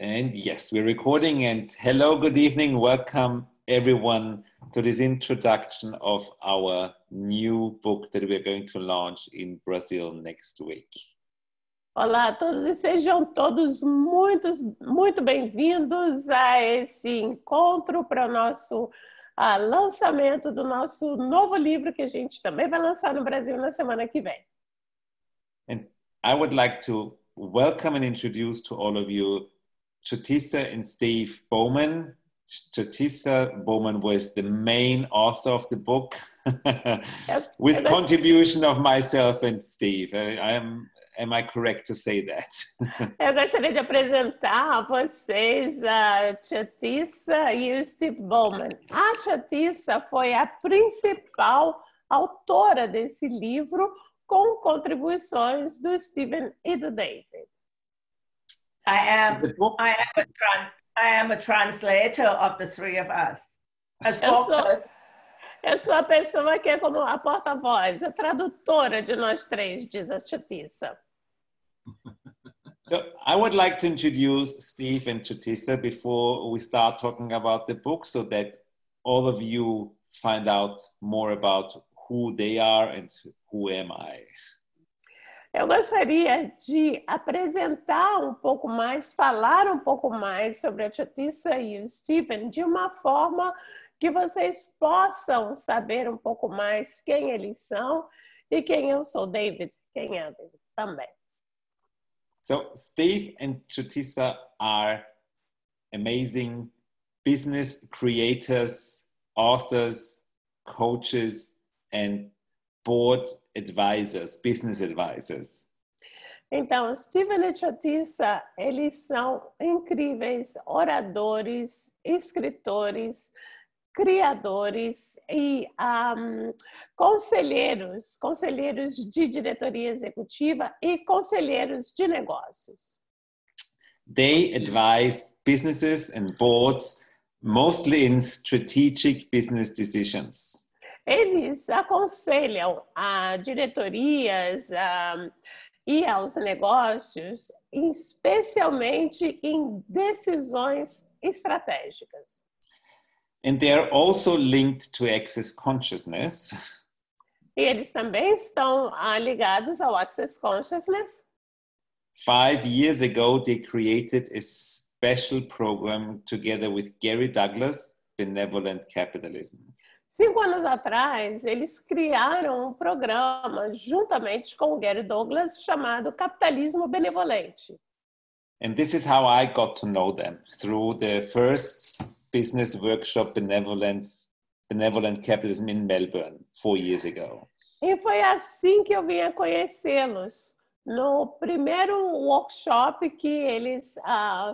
And yes, we're recording, and hello, good evening. Welcome everyone to this introduction of our new book that we're going to launch in Brazil next week. Olá a todos e sejam todos muito bem-vindos a esse encontro para o nosso lançamento do nosso novo livro que a gente também vai lançar no Brasil na semana que vem. And I would like to welcome and introduce to all of you Chutisa and Steve Bowmman. Chutisa Bowmman was the main author of the book with contribution of myself and Steve. Am I correct to say that? Eu gostaria de apresentar a vocês a Chutisa e o Steve Bowmman. A Chutisa foi a principal autora desse livro, com contribuições do Steven e do David. I am a translator of the three of us. Eu sou a pessoa que é como a porta-voz, a tradutora de nós três, diz a Chutisa. So I would like to introduce Steve and Chutisa before we start talking about the book, so that all of you find out more about who they are and who am I. Eu gostaria de apresentar um pouco mais, falar um pouco mais sobre a Chutisa e o Steven de uma forma que vocês possam saber um pouco mais quem eles são e quem eu sou, David, quem é David também. So Steve and Chutisa are amazing business creators, authors, coaches, and board advisors, business advisors. Então, Steven e Chutisa, eles são incríveis oradores, escritores, criadores e conselheiros de diretoria executiva e conselheiros de negócios. They advise businesses and boards mostly in strategic business decisions. Eles aconselham a diretorias e aos negócios, especialmente em decisões estratégicas. And they are also linked to access consciousness. E eles também estão ligados ao Access Consciousness. 5 years ago, they created a special program together with Gary Douglas, Benevolent Capitalism. 5 anos atrás, eles criaram um programa juntamente com o Gary Douglas chamado Capitalismo Benevolente. And this is how I got to know them, through the first business workshop Benevolent Capitalism in Melbourne 4 years ago. E foi assim que eu vim a conhecê-los, no primeiro workshop que eles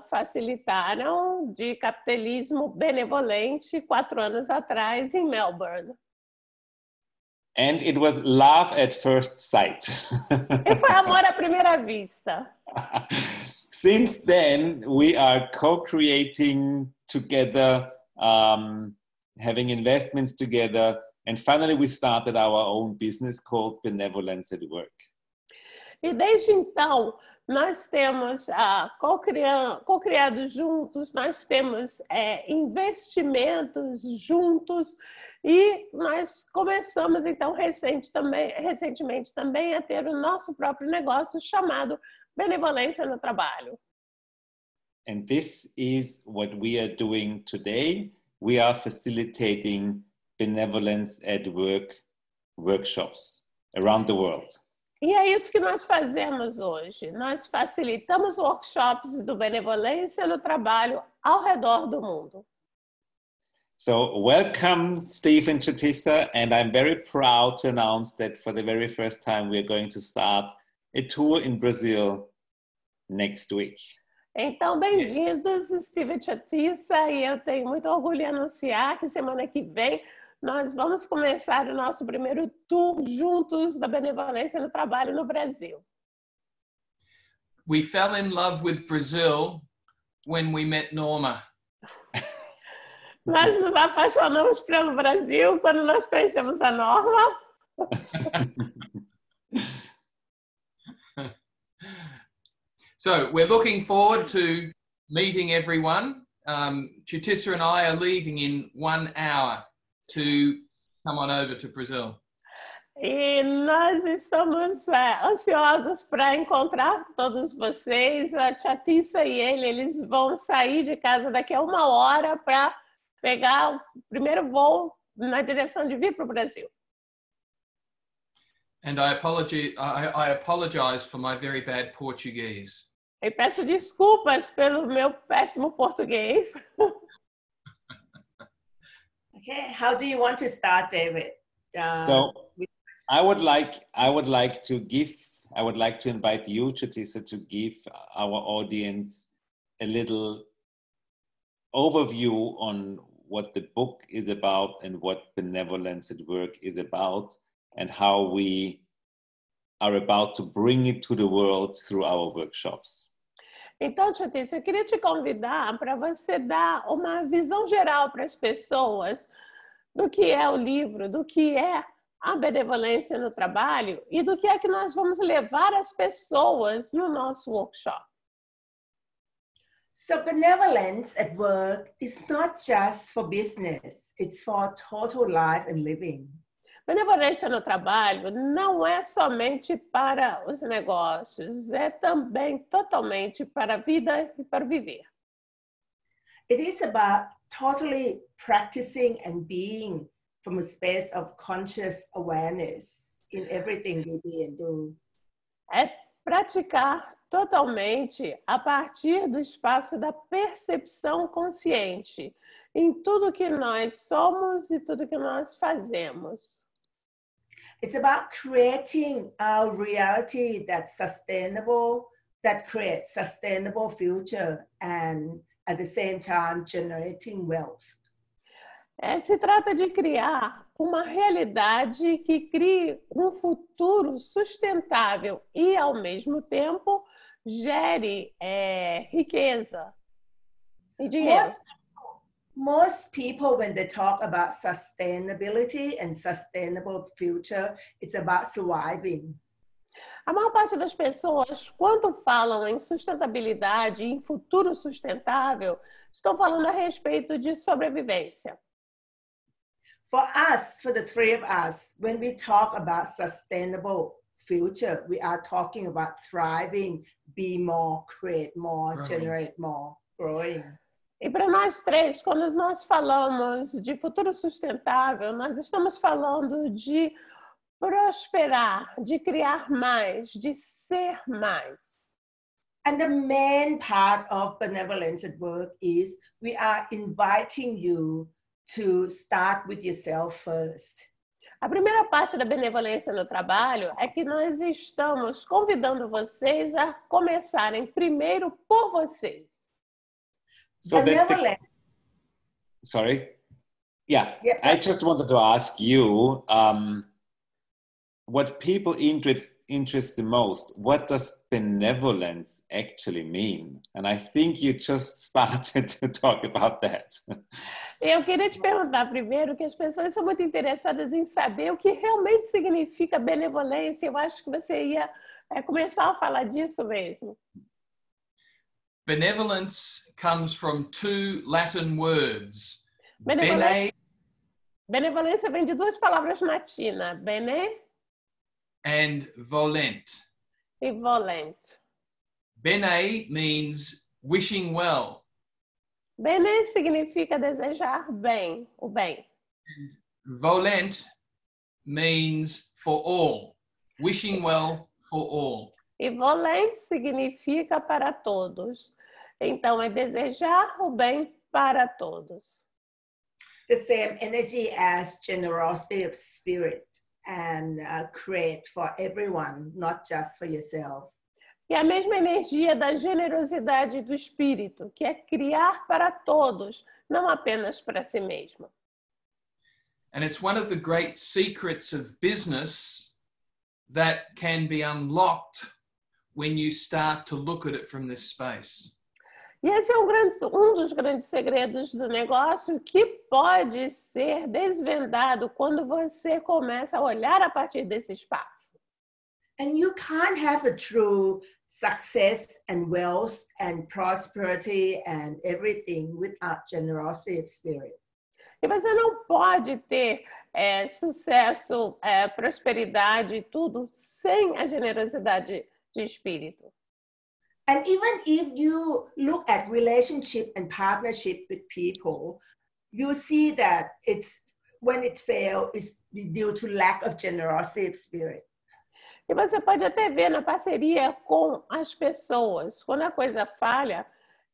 facilitaram de capitalismo benevolente 4 anos atrás em Melbourne. And it was love at first sight. E foi amor à primeira vista. Since then, we are co-creating together, having investments together, and finally we started our own business called Benevolence at Work. E desde então, nós temos co-criado juntos, nós temos investimentos juntos e nós começamos então recentemente também a ter o nosso próprio negócio chamado Benevolência no Trabalho. And this is what we are doing today. We are facilitating Benevolence at Work workshops around the world. E é isso que nós fazemos hoje. Nós facilitamos workshops do Benevolência no Trabalho ao redor do mundo. So welcome, Steve and Chutisa, and I'm very proud to announce that for the very first time we are going to start a tour in Brazil next week. Então, bem-vindos, Steve e Chutisa, e eu tenho muito orgulho em anunciar que semana que vem nós vamos começar o nosso primeiro tour juntos da Benevolência no Trabalho no Brasil. We fell in love with Brazil when we met Norma. Nós nos apaixonamos pelo Brasil quando nós conhecemos a Norma. So we're looking forward to meeting everyone. Chutisa and I are leaving in 1 hour to come on over to Brazil. E nós estamos ansiosos para encontrar todos vocês. A Chutisa e eles vão sair de casa daqui a 1 hora para pegar o primeiro voo na direção de vir para o Brasil. And I apologize for my very bad Portuguese. E peço desculpas pelo meu péssimo português. Okay, how do you want to start, David? So I would like to invite you, Chutisa, to give our audience a little overview on what the book is about and what Benevolence at Work is about, and how we are about to bring it to the world through our workshops. Então, Chutisa, eu queria te convidar para você dar uma visão geral para as pessoas do que é o livro, do que é a benevolência no trabalho e do que é que nós vamos levar as pessoas no nosso workshop. So benevolence at work is not just for business, it's for total life and living. Benevolência no trabalho não é somente para os negócios, é também totalmente para a vida e para viver. It is about totally practicing and being from a space of conscious awareness in everything we be and do. É praticar totalmente a partir do espaço da percepção consciente em tudo que nós somos e tudo que nós fazemos. It's about creating a reality that's sustainable, that creates sustainable future and at the same time generating wealth. Se trata de criar uma realidade que crie um futuro sustentável e, ao mesmo tempo, gere riqueza e dinheiro. Most people, when they talk about sustainability and sustainable future, it's about surviving. A maior parte das pessoas, quando falam em sustentabilidade e em futuro sustentável, estão falando a respeito de sobrevivência. For us, for the three of us, when we talk about sustainable future, we are talking about thriving, be more, create more, generate more, growing. E para nós três, quando nós falamos de futuro sustentável, nós estamos falando de prosperar, de criar mais, de ser mais. And the main part of Benevolence at Work is we are inviting you to start with yourself first. A primeira parte da benevolência no trabalho é que nós estamos convidando vocês a começarem primeiro por vocês. So sorry. Yeah, I just wanted to ask you what people interest the most. What does benevolence actually mean? And I think you just started to talk about that. Eu queria te perguntar primeiro que as pessoas são muito interessadas em saber o que realmente significa benevolência. Eu acho que você ia começar a falar disso mesmo. Benevolence comes from 2 Latin words. Benevolência vem de 2 palavras latinas, bene and volent. E volent. Bene means wishing well. Bene significa desejar bem, o bem. And volent means for all, wishing well for all. E volente significa para todos. Então, é desejar o bem para todos. The same energy as generosity of spirit and create for everyone, not just for yourself. E a mesma energia da generosidade do espírito, que é criar para todos, não apenas para si mesmo. And it's one of the great secrets of business that can be unlocked when you start to look at it from this space. E esse é um dos grandes segredos do negócio que pode ser desvendado quando você começa a olhar a partir desse espaço. And you can't have a true success and wealth and prosperity and everything without generosity of spirit. E você não pode ter sucesso, prosperidade e tudo sem a generosidade de espírito. And even if you look at relationship and partnership with people, you see that when it fails, it's due to lack of generosity of spirit. E você pode até ver na parceria com as pessoas, quando a coisa falha,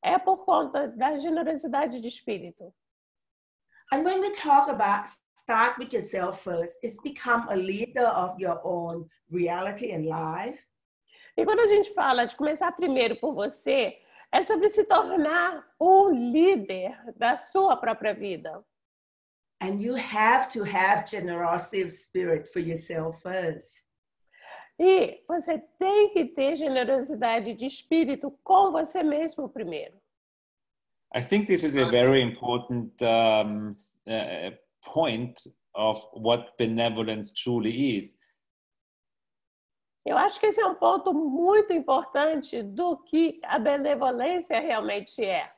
é por conta da generosidade de espírito. And when we talk about start with yourself first, it's become a leader of your own reality and life. E quando a gente fala de começar primeiro por você, é sobre se tornar o líder da sua própria vida. And you have to have generosity of spirit for yourself first. E você tem que ter generosidade de espírito com você mesmo primeiro. I think this is a very important point of what benevolence truly is. Eu acho que esse é um ponto muito importante do que a benevolência realmente é.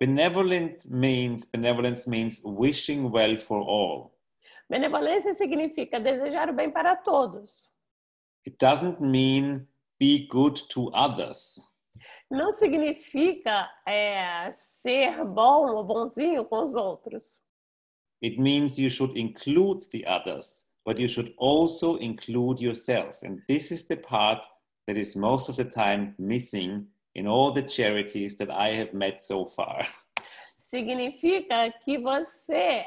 Benevolence means wishing well for all. Benevolência significa desejar o bem para todos. It doesn't mean be good to others. Não significa ser bom ou bonzinho com os outros. It means you should include the others, but you should also include yourself. And this is the part that is most of the time missing in all the charities that I have met so far. Significa que você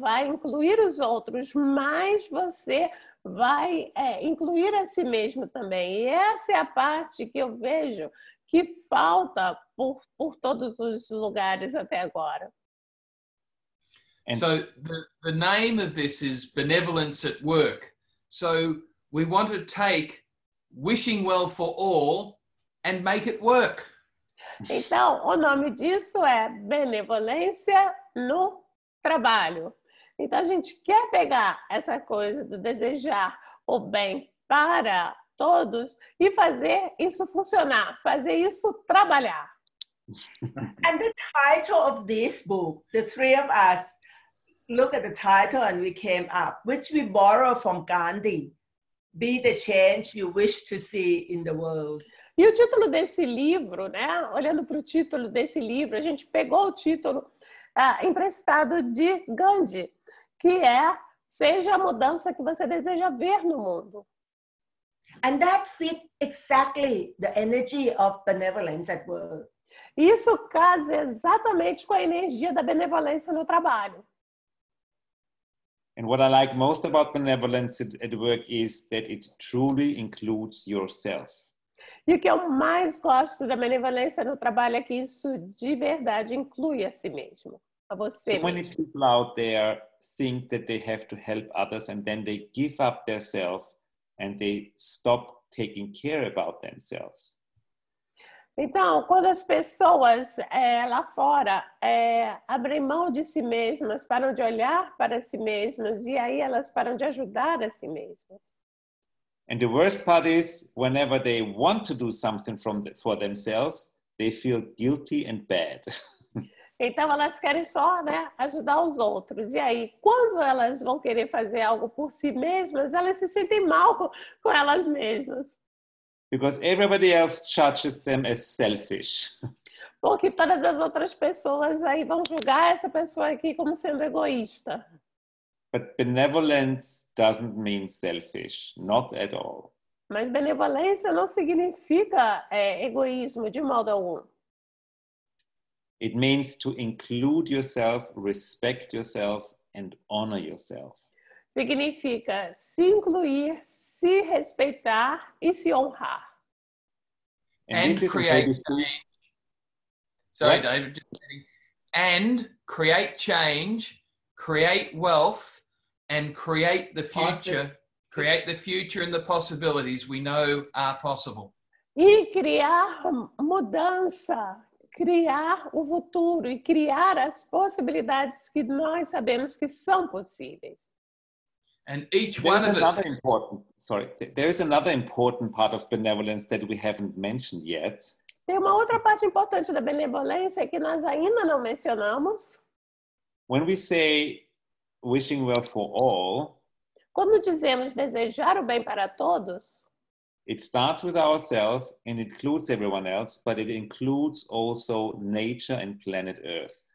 vai incluir os outros, mas você vai incluir a si mesmo também. E essa é a parte que eu vejo que falta por todos os lugares até agora. And so the name of this is Benevolence at Work. So we want to take wishing well for all and make it work. Então, o nome disso é Benevolência no Trabalho. Então, a gente quer pegar essa coisa do desejar o bem para todos e fazer isso funcionar, fazer isso trabalhar. And the title of this book, the three of us look at the title and we came up, which we borrow from Gandhi, Be the Change You Wish to See in the World. E o título desse livro, né? Olhando para o título desse livro, a gente pegou o título emprestado de Gandhi, que é Seja a Mudança que Você Deseja Ver no Mundo. And that fit exactly the energy of benevolence at work. Isso casa exatamente com a energia da benevolência no trabalho. And what I like most about benevolence at work is that it truly includes yourself. E o que eu mais gosto da benevolência no trabalho é que isso de verdade inclui a si mesmo, a você So many mesmo. people out there think that they have to help others and then they give up their self and they stop taking care about themselves. Então, quando as pessoas lá fora abrem mão de si mesmas, param de olhar para si mesmas e aí elas param de ajudar a si mesmas. And the worst part is, whenever they want to do something for themselves, they feel guilty and bad. Então, elas querem só, né, ajudar os outros. E aí, quando elas vão querer fazer algo por si mesmas, elas se sentem mal com elas mesmas. Because everybody else judges them as selfish. Porque todas as outras pessoas aí vão julgar essa pessoa aqui como sendo egoísta. But benevolence doesn't mean selfish, not at all. Mas benevolência não significa egoísmo de modo algum. It means to include yourself, respect yourself, and honor yourself. Significa se incluir, se respeitar e se honrar. And create change. Sorry, What? David. And create change, create wealth, and create the future. Create the future and the possibilities we know are possible. E criar mudança, criar o futuro e criar as possibilidades que nós sabemos que são possíveis. And each one of us... There is another important part of benevolence that we haven't mentioned yet. Tem uma outra parte importante da benevolência que nós ainda não mencionamos. When we say wishing well for all, quando dizemos desejar o bem para todos, it starts with ourselves and includes everyone else, but it includes also nature and planet Earth.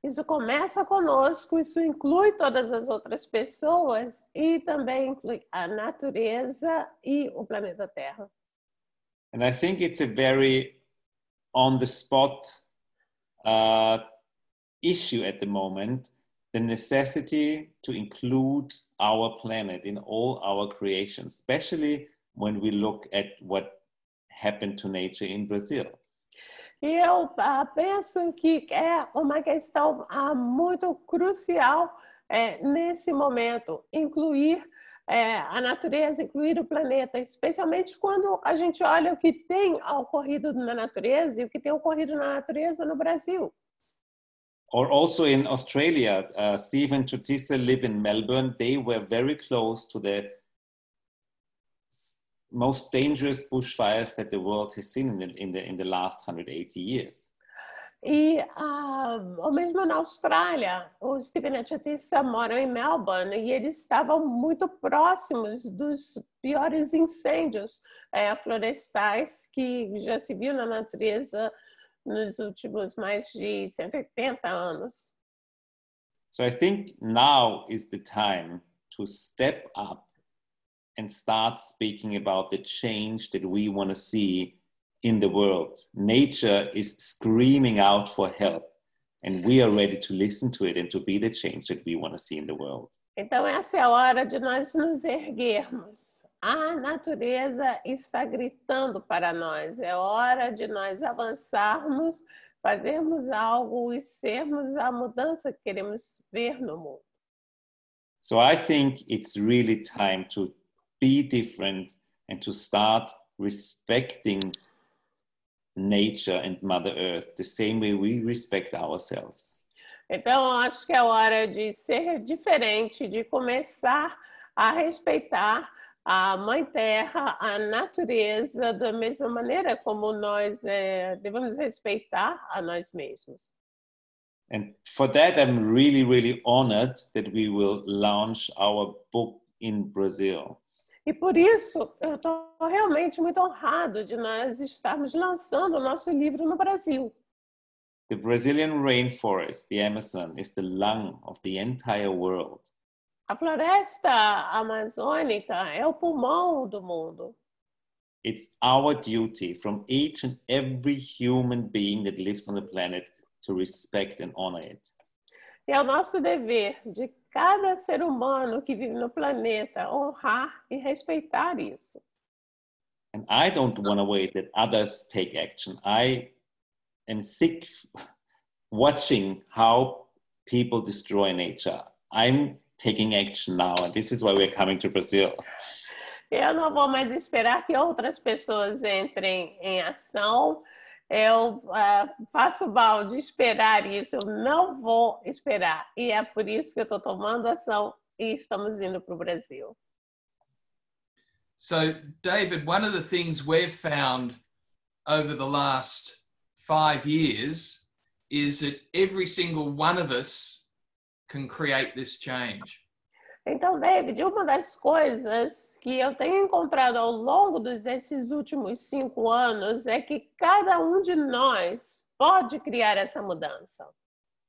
Isso começa conosco, isso inclui todas as outras pessoas e também inclui a natureza e o planeta Terra. And I think it's a very on-the-spot issue at the moment, the necessity to include our planet in all our creations, especially when we look at what happened to nature in Brazil. E eu penso que é uma questão muito crucial nesse momento, incluir a natureza, incluir o planeta, especialmente quando a gente olha o que tem ocorrido na natureza e o que tem ocorrido na natureza no Brasil. Or also in Australia, Steve and Chutisa live in Melbourne. They were very close to the most dangerous bushfires that the world has seen in the last 180 years. E mesmo na Austrália, o Stephen e a Chutisa moram em Melbourne e eles estavam muito próximos dos piores incêndios florestais que já se viu na natureza nos últimos mais de 180 anos. So I think now is the time to step up and start speaking about the change that we want to see in the world. Nature is screaming out for help, and we are ready to listen to it and to be the change that we want to see in the world. Então essa é a hora de nós nos erguermos. A natureza está gritando para nós. É hora de nós avançarmos, fazermos algo e sermos a mudança que queremos ver no mundo. So I think it's really time to be different and to start respecting nature and Mother Earth the same way we respect ourselves. Então, acho que é hora de ser diferente, de começar a respeitar a Mãe Terra, a natureza, da mesma maneira como nós devemos respeitar a nós mesmos. And for that, I'm really, really honored that we will launch our book in Brazil. E por isso, eu estou realmente muito honrado de nós estarmos lançando o nosso livro no Brasil. The Brazilian rainforest, the Amazon, is the lung of the entire world. A floresta amazônica é o pulmão do mundo. It's our duty from each and every human being that lives on the planet to respect and honor it. E é o nosso dever de cada ser humano que vive no planeta honrar e respeitar isso. And I don't want to wait that others take action. I am sick watching how people destroy nature. I'm taking action now, and this is why we're coming to Brazil. Eu não vou mais esperar que outras pessoas entrem em ação. Eu faço mal de esperar isso, eu não vou esperar. E é por isso que eu estou tomando ação e estamos indo para o Brasil. So, David, one of the things we've found over the last 5 years is that every single one of us can create this change. Então, David, uma das coisas que eu tenho encontrado ao longo desses últimos 5 anos é que cada um de nós pode criar essa mudança.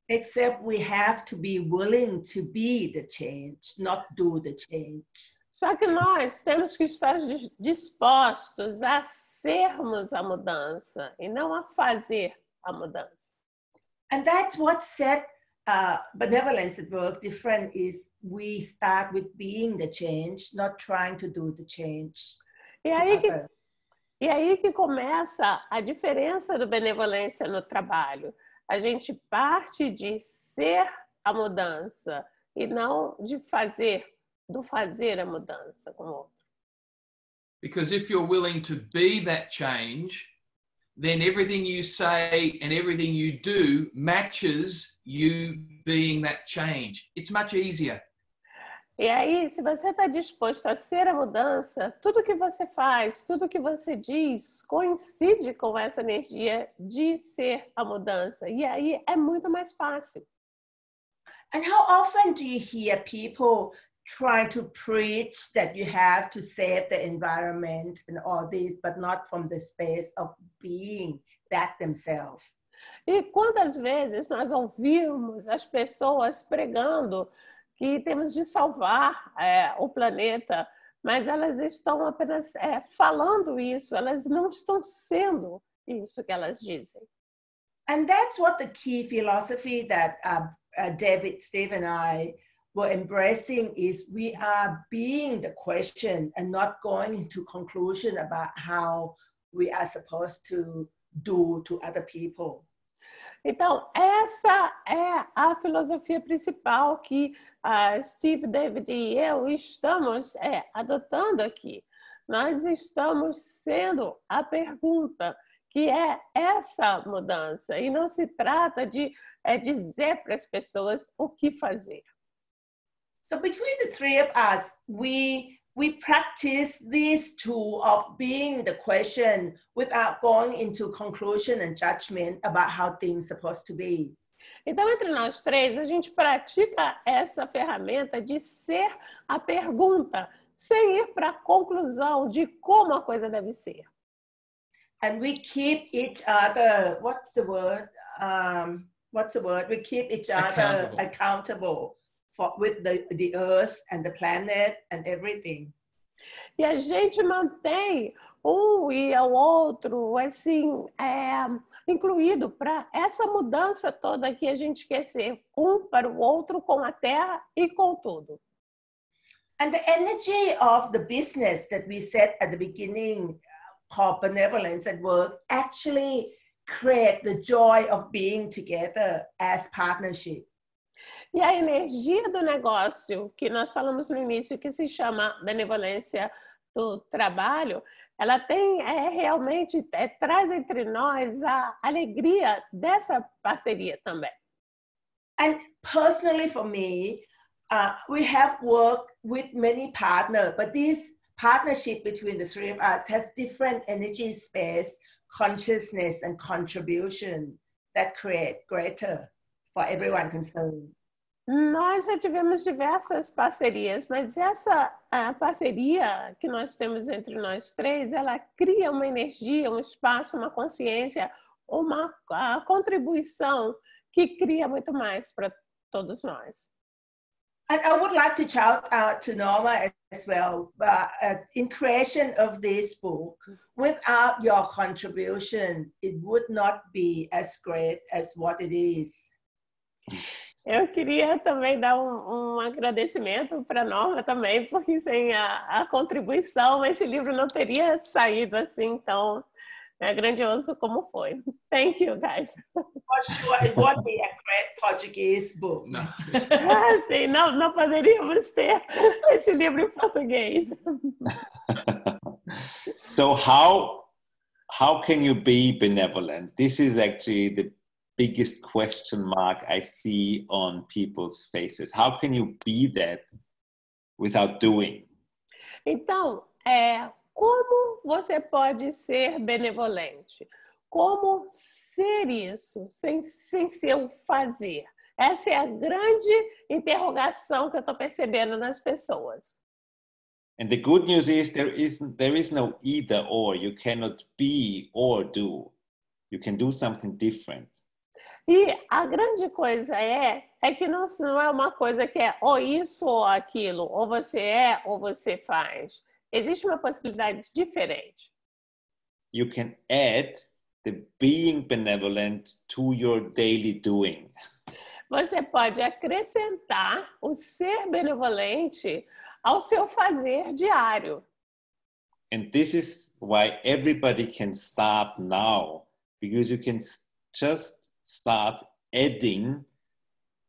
Except we have to be willing to be the change, not do the change. Só que nós temos que estar dispostos a sermos a mudança e não a fazer a mudança. And that's what set benevolence at work different is we start with being the change, not trying to do the change. E aí que começa a diferença do benevolência no trabalho. A gente parte de ser a mudança e não de fazer a mudança com o outro. Because if you're willing to be that change, then everything you say and everything you do matches you being that change. It's much easier. E aí, se você está disposto a ser a mudança, tudo que você faz, tudo que você diz, coincide com essa energia de ser a mudança. E aí é muito mais fácil. And how often do you hear people try to preach that you have to save the environment and all this, but not from the space of being that themselves? E quantas vezes nós ouvimos as pessoas pregando que temos de salvar o planeta, mas elas estão apenas falando isso, elas não estão sendo isso que elas dizem. And that's what the key philosophy that David, Steve, and I were embracing is we are being the question and not going into conclusion about how we are supposed to do to other people. Então, essa é a filosofia principal que Steve, David e eu estamos adotando aqui. Nós estamos sendo a pergunta, que é essa mudança. E não se trata de dizer para as pessoas o que fazer. So between the three of us, we practice this tool of being the question without going into conclusion and judgment about how things are supposed to be. Então, entre nós três, a gente pratica essa ferramenta de ser a pergunta, sem ir para a conclusão de como a coisa deve ser. And we keep each other, what's the word? We keep each other accountable with the earth and the planet and everything. E a gente mantém um e o outro, assim, incluído para essa mudança toda que a gente quer ser um para o outro com a terra e com tudo. And the energy of the business that we set at the beginning called Benevolence at Work actually create the joy of being together as partnership. E a energia do negócio, que nós falamos no início, que se chama Benevolência do Trabalho, ela tem realmente, traz entre nós a alegria dessa parceria também. And personally for me, we have worked with many partners, but this partnership between the three of us has different energy space, consciousness, and contribution that create greater for everyone concerned. Nós já tivemos diversas parcerias, mas essa parceria que nós temos entre nós três, ela cria uma energia, um espaço, uma consciência, uma contribuição que cria muito mais para todos nós. And I would like to shout out to Norma as well. In creation of this book, without your contribution, it would not be as great as what it is. Eu queria também dar um agradecimento para a Norma também, porque sem a contribuição esse livro não teria saído assim tão grandioso como foi. Thank you, guys. For sure, it would be a great Portuguese book. No. Sim, não poderíamos ter esse livro em português. So how can you be benevolent? This is actually the biggest question mark I see on people's faces. How can you be that without doing? Então, como você pode ser benevolente? Como ser isso sem ser o fazer? Essa é a grande interrogação que eu estou percebendo nas pessoas. And the good news is there is no either or. You cannot be or do. You can do something different. E a grande coisa é que não é uma coisa que é ou isso ou aquilo, ou você é ou você faz. Existe uma possibilidade diferente. You can add the being benevolent to your daily doing. Você pode acrescentar o ser benevolente ao seu fazer diário. And this is why everybody can start now, because you can just start adding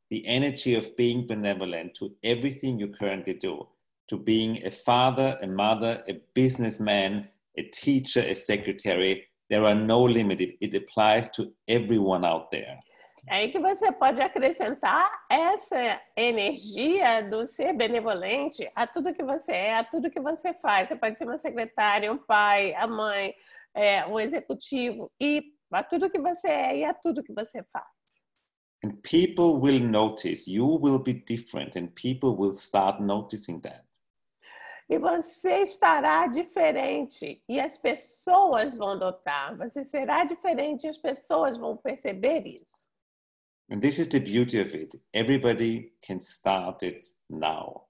the energy of being benevolent to everything you currently do, to being a father, a mother, a businessman, a teacher, a secretary. There are no limits. It applies to everyone out there. É aí que você pode acrescentar essa energia do ser benevolente a tudo que você é, a tudo que você faz. Você pode ser uma secretária, um pai, a mãe, um executivo, e a tudo que você é e a tudo que você faz. And people will notice, you will be different, and people will start noticing that. E você estará diferente e as pessoas vão notar. Você será diferente e as pessoas vão perceber isso. And this is the beauty of it. Everybody can start it now.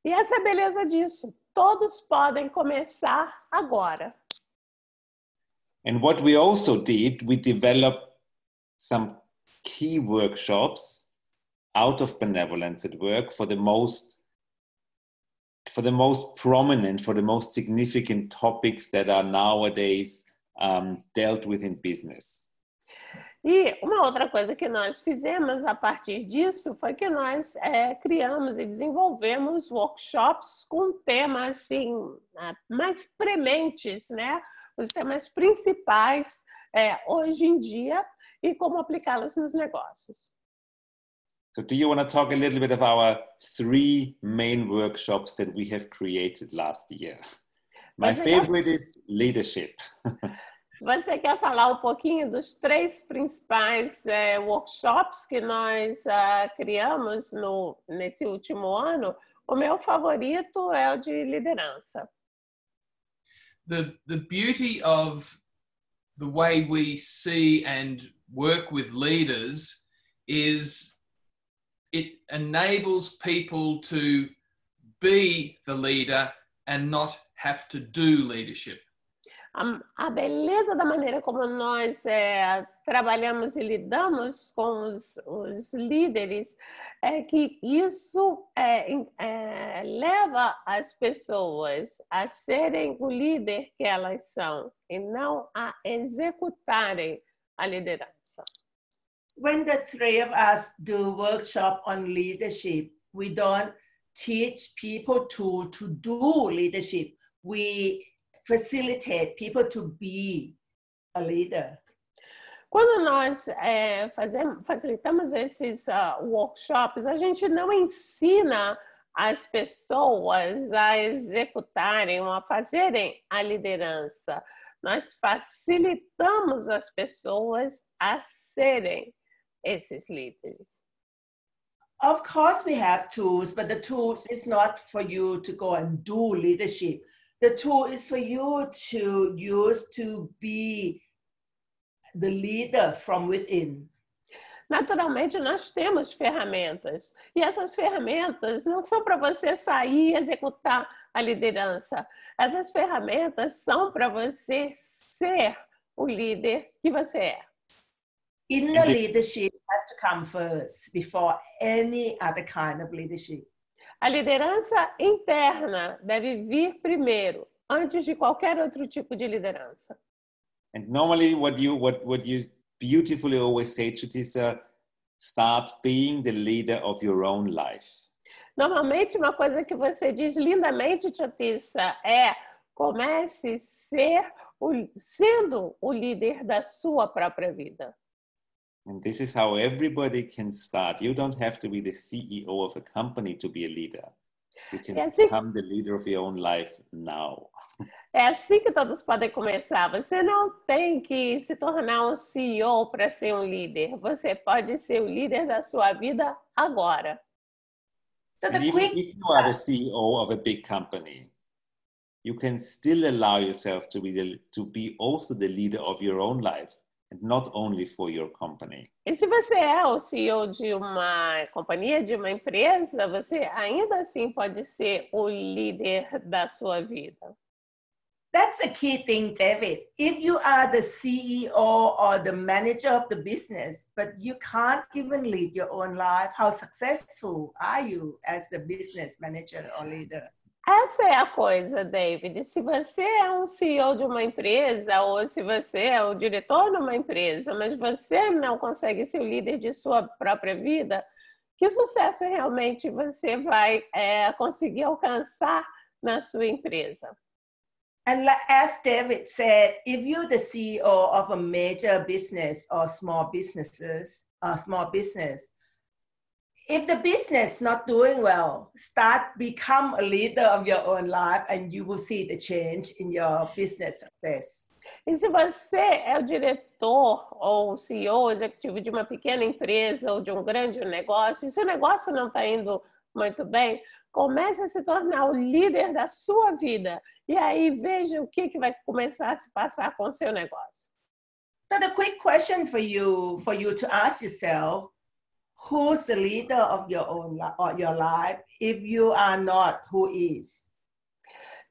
E essa é a beleza disso. Todos podem começar agora. And what we also did, we developed some key workshops out of benevolence at work for the most prominent, for the most significant topics that are nowadays dealt with in business. E uma outra coisa que nós fizemos a partir disso foi que nós criamos e desenvolvemos workshops com temas assim, mais prementes, né? Os temas principais hoje em dia e como aplicá-los nos negócios. So do you want to talk a little bit of our 3 main workshops that we have created last year? My favorite is leadership. Você quer falar um pouquinho dos 3 principais workshops que nós criamos nesse último ano? O meu favorito é o de liderança. The beauty of the way we see and work with leaders is it enables people to be the leader and not have to do leadership. A beleza da maneira como nós trabalhamos e lidamos com os líderes é que isso leva as pessoas a serem o líder que elas são e não a executarem a liderança. When the 3 of us do workshop on leadership, we don't teach people to do leadership. We facilitate people to be a leader. Quando nós facilitamos esses workshops, a gente não ensina as pessoas a executarem ou a fazerem a liderança. Nós facilitamos as pessoas a serem esses líderes. Of course we have tools, but the tools is not for you to go and do leadership. The tool is for you to use to be the leader from within. Naturalmente, nós temos ferramentas. E essas ferramentas não são para você sair e executar a liderança. Essas ferramentas são para você ser o líder que você é. Inner leadership has to come first before any other kind of leadership. A liderança interna deve vir primeiro, antes de qualquer outro tipo de liderança. And normally what you beautifully always say, Chutisa, start being the leader of your own life. Normalmente, uma coisa que você diz lindamente, Chutisa, comece sendo o líder da sua própria vida. And this is how everybody can start. You don't have to be the CEO of a company to be a leader. You can become the leader of your own life now. É assim que todos podem começar. Você não tem que se tornar um CEO para ser um líder. Você pode ser o líder da sua vida agora. So if you are the CEO of a big company, you can still allow yourself to be also the leader of your own life. And not only for your company. E se você é o CEO de uma companhia, de uma empresa, você ainda assim pode ser o líder da sua vida. That's a key thing, David. If you are the CEO or the manager of the business, but you can't even lead your own life, how successful are you as the business manager or leader? Essa é a coisa, David. Se você é um CEO de uma empresa ou se você é o diretor de uma empresa, mas você não consegue ser o líder de sua própria vida, que sucesso realmente você vai conseguir alcançar na sua empresa? And as David said, if you're the CEO of a major business or small businesses, a small business. If the business not doing well, become a leader of your own life and you will see the change in your business success. E se você é o diretor ou o CEO executivo de uma pequena empresa ou de um grande negócio, e se o negócio não está indo muito bem, comece a se tornar o líder da sua vida. E aí veja o que vai começar a se passar com o seu negócio. So the quick question for you to ask yourself, who's the leader of your life if you are not, who is?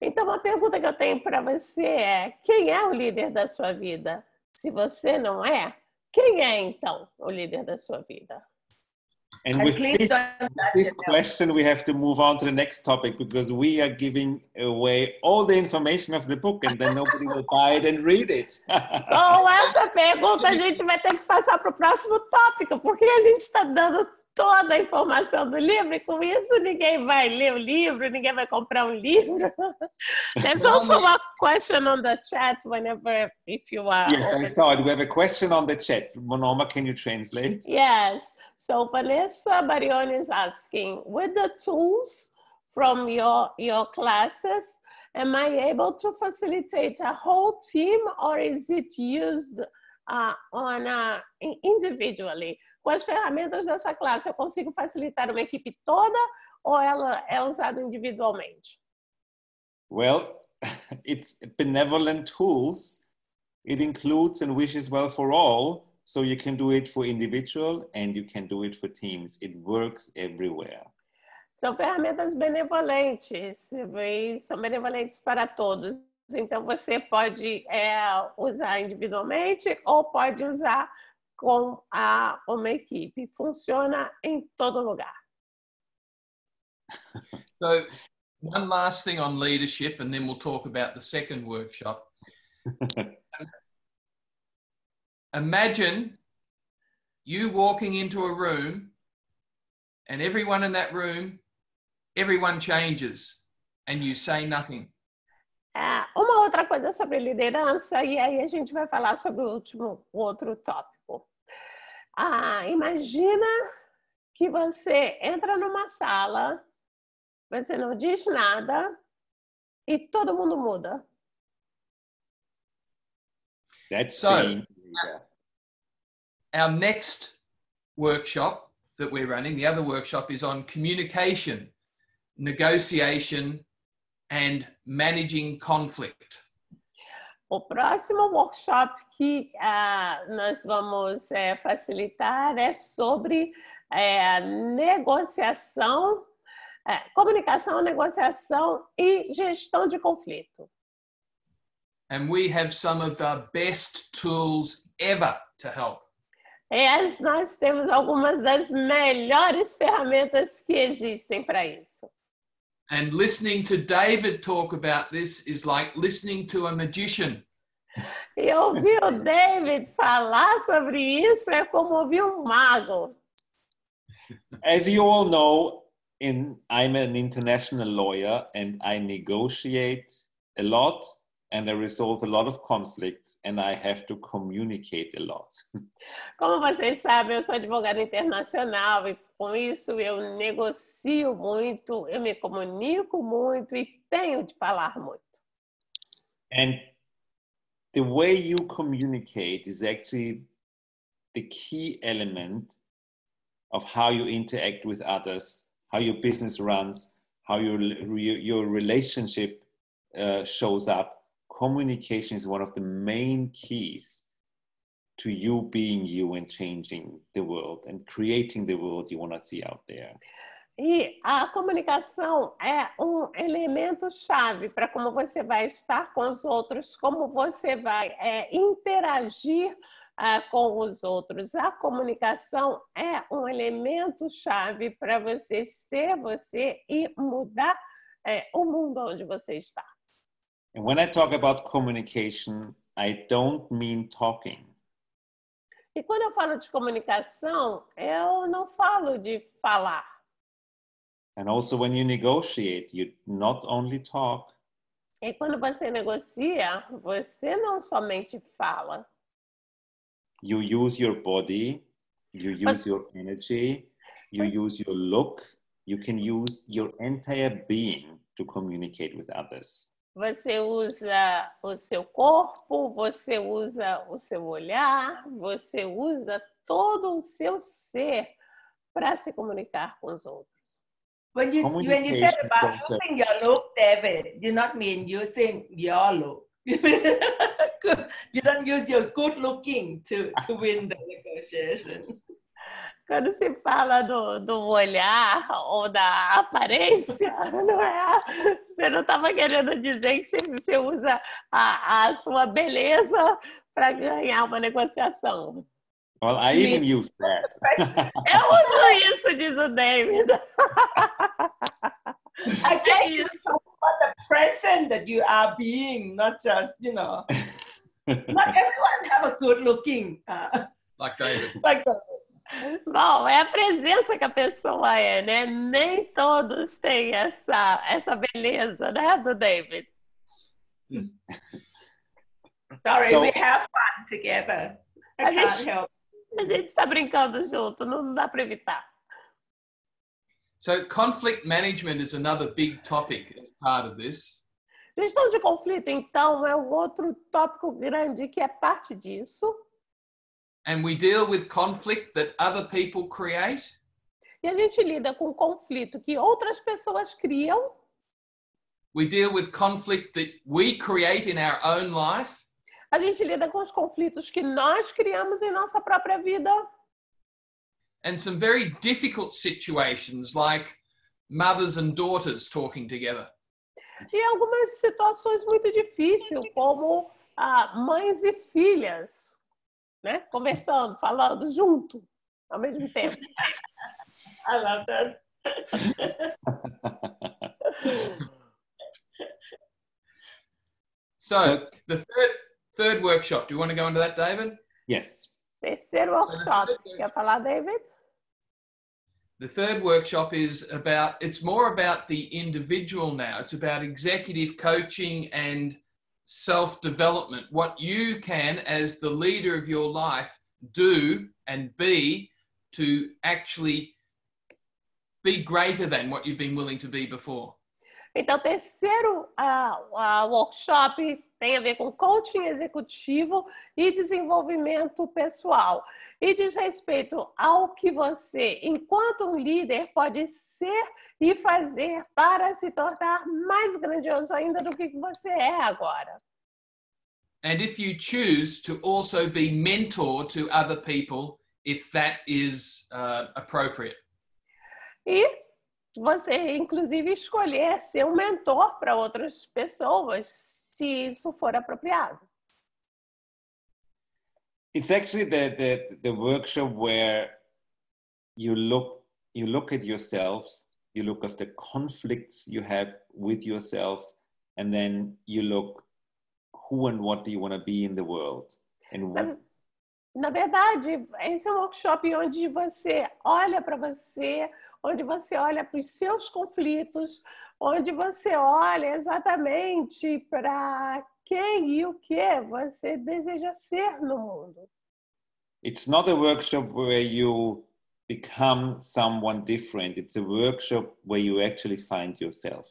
Então, uma pergunta que eu tenho para você é: quem é o líder da sua vida? Se você não é, quem é então o líder da sua vida? And with this question, we have to move on to the next topic because we are giving away all the information of the book and then nobody will buy it and read it. Com essa pergunta, a gente vai ter que passar para o próximo tópico, porque a gente está dando toda a informação do livro e com isso ninguém vai ler o livro, ninguém vai comprar um livro. There's also a question on the chat if you are... Yes, I saw it. We have a question on the chat. Monoma, can you translate? Yes. So Vanessa Barione is asking, with the tools from your classes, am I able to facilitate a whole team or is it used individually? Com as ferramentas dessa classe, eu consigo facilitar uma equipe toda ou ela é usada individualmente? Well, it's benevolent tools. It includes and wishes well for all. So you can do it for individual and you can do it for teams. It works everywhere. São ferramentas benevolentes, são benevolentes para todos. Então você pode usar individualmente ou pode usar com uma equipe. Funciona em todo lugar. So one last thing on leadership and then we'll talk about the second workshop. Imagine you walking into a room and everyone in that room, everyone changes and you say nothing. Uma outra coisa sobre liderança, e aí a gente vai falar sobre o outro tópico. Imagina que você entra numa sala, você não diz nada e todo mundo muda. Our next workshop that we're running, the other workshop, is on communication, negotiation, and managing conflict. O próximo workshop que nós vamos facilitar é sobre negociação, comunicação, negociação e gestão de conflito. And we have some of the best tools ever to help. Nós temos algumas das melhores ferramentas que existem para isso. And listening to David talk about this is like listening to a magician. E ouvir o David falar sobre isso é como ouvir um mago. As you all know, I'm an international lawyer and I negotiate a lot and I resolve a lot of conflicts and I have to communicate a lot. Como vocês sabem, eu sou advogada internacional e com isso eu negocio muito, eu me comunico muito e tenho de falar muito. And the way you communicate is actually the key element of how you interact with others, how your business runs, how your relationship shows up. Communication is one of the main keys to you being you and changing the world and creating the world you want to see out there. E a comunicação é um elemento chave para como você vai estar com os outros, como você vai interagir com os outros. A comunicação é um elemento chave para você ser você e mudar o mundo onde você está. And when I talk about communication, I don't mean talking. E quando eu falo de comunicação, eu não falo de falar. And also when you negotiate, you not only talk. E quando você negocia, você não somente fala. You use your body You use your energy, you use your look, you can use your entire being to communicate with others. Você usa o seu corpo, você usa o seu olhar, você usa todo o seu ser para se comunicar com os outros. When you said about using your look, David, you not mean using your look. You don't use your good looking to win the negotiation. Quando se fala do olhar ou da aparência, não é? Você não estava querendo dizer que você usa a sua beleza para ganhar uma negociação. Well, I even use that. Eu uso isso, diz o David. I guess it's about the present that you are being, not just, not everyone have a good looking. Like David. Like David. Bom, é a presença que a pessoa é, né? Nem todos têm essa beleza, né, do David? Sorry, we have fun together. I can't help. A gente está brincando junto, não dá para evitar. So conflict management is another big topic as part of this. Gestão de conflito, então, é um outro tópico grande que é parte disso. And we deal with conflict that other people create. E a gente lida com conflito que outras pessoas criam. We deal with conflict that we create in our own life. A gente lida com os conflitos que nós criamos em nossa própria vida. And some very difficult situations like mothers and daughters talking together. E algumas situações muito difíceis, como mães e filhas, né? Conversando, falando junto, ao mesmo tempo. I love that. So the third workshop, do you want to go into that, David? Yes. Terceiro workshop, quer falar, David? The third workshop is it's more about the individual now. It's about executive coaching and self-development. What you can, as the leader of your life, do and be to actually be greater than what you've been willing to be before. Então, o terceiro workshop tem a ver com coaching executivo e desenvolvimento pessoal. E diz respeito ao que você, enquanto um líder, pode ser e fazer para se tornar mais grandioso ainda do que você é agora. And if you choose to also be mentor to other people, if that is appropriate. E você, inclusive, escolher ser um mentor para outras pessoas, se isso for apropriado. It's actually the workshop where you look at yourself, you look at the conflicts you have with yourself, and then you look who and what do you want to be in the world. And Na verdade, esse é um workshop onde você olha para você, onde você olha para os seus conflitos, onde você olha exatamente para quem e o que você deseja ser no mundo. It's not a workshop where you become someone different. It's a workshop where you actually find yourself.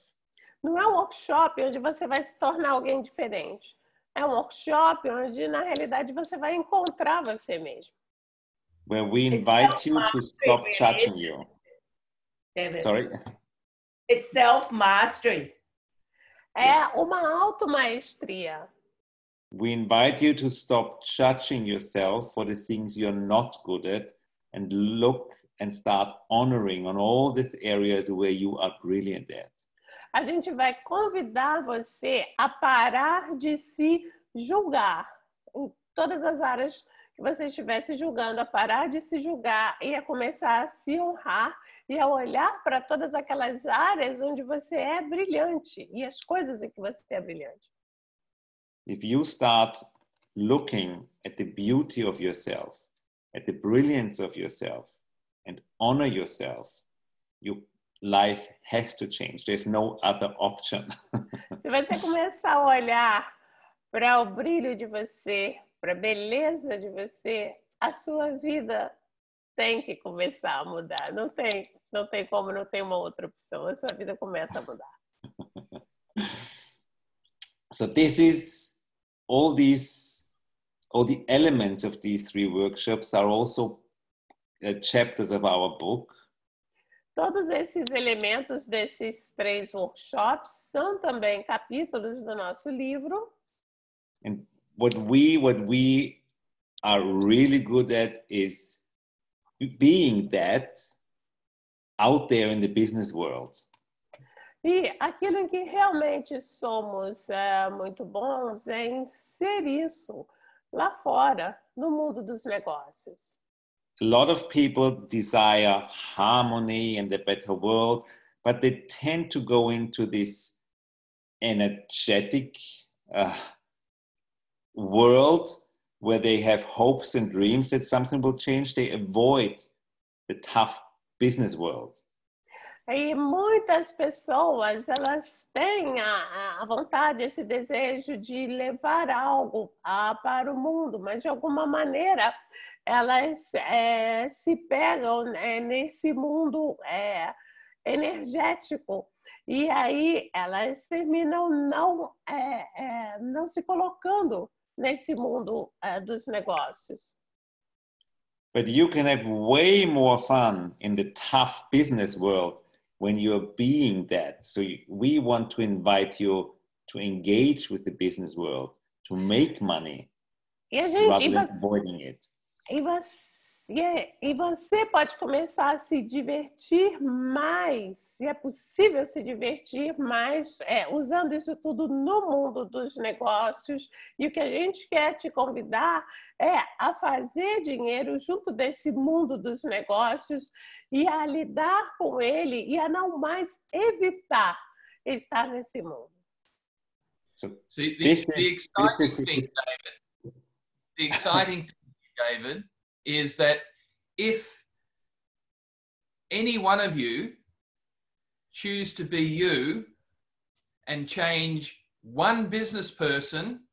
Não é um workshop onde você vai se tornar alguém diferente. É um workshop onde, na realidade, você vai encontrar você mesmo. Where we invite you to stop judging you. David. Sorry? It's self-mastery. É uma automaestria. We invite you to stop judging yourself for the things you're not good at and look and start honoring on all the areas where you are brilliant at. A gente vai convidar você a parar de se julgar em todas as áreas que você estiver se julgando, a parar de se julgar e a começar a se honrar e a olhar para todas aquelas áreas onde você é brilhante e as coisas em que você é brilhante. If you start looking at the beauty of yourself, at the brilliance of yourself, and honor yourself, your life has to change. There's no other option. Se você começar a olhar para o brilho de você, para a beleza de você, a sua vida tem que começar a mudar. Não tem como, não tem uma outra opção. A sua vida começa a mudar. So this is all the elements of these 3 workshops are also chapters of our book. Todos esses elementos desses 3 workshops são também capítulos do nosso livro. And what we are really good at is being that out there in the business world. E aquilo em que realmente somos muito bons é em ser isso lá fora, no mundo dos negócios. A lot of people desire harmony and a better world, but they tend to go into this energetic world where they have hopes and dreams that something will change. They avoid the tough business world. E muitas pessoas, elas têm a vontade, esse desejo de levar algo para o mundo, mas de alguma maneira elas se pegam nesse mundo energético e aí elas terminam não se colocando nesse mundo dos negócios. But you can have way more fun in the tough business world when you're being that. So we want to invite you to engage with the business world, to make money, rather than avoiding it. E você pode começar a se divertir mais, se é possível se divertir mais, usando isso tudo no mundo dos negócios. E o que a gente quer te convidar é a fazer dinheiro junto desse mundo dos negócios e a lidar com ele e a não mais evitar estar nesse mundo. So See, the exciting thing, David, is that if any one of you choose to be you and change one business person,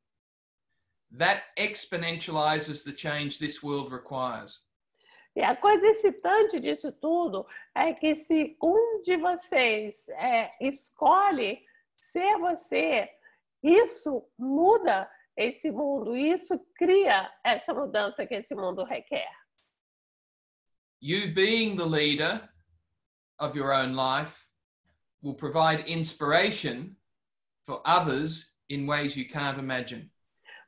that exponentializes the change this world requires. E a coisa excitante disso tudo é que se um de vocês escolhe ser você, isso muda esse mundo, isso cria essa mudança que esse mundo requer. You being the leader of your own life will provide inspiration for others in ways you can't imagine.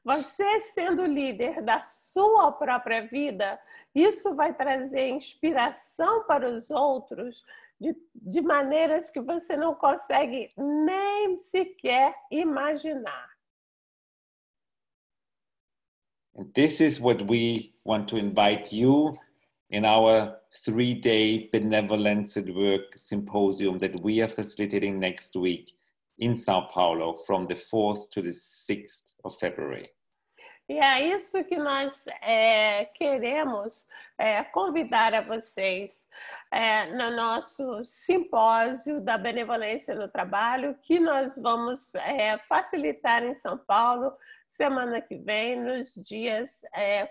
Você sendo líder da sua própria vida, isso vai trazer inspiração para os outros de maneiras que você não consegue nem sequer imaginar. And this is what we want to invite you in our 3-day Benevolence at Work symposium that we are facilitating next week in São Paulo from the 4th to the 6th of February. E é isso que nós queremos convidar a vocês no nosso simpósio da Benevolência no Trabalho, que nós vamos facilitar em São Paulo semana que vem, nos dias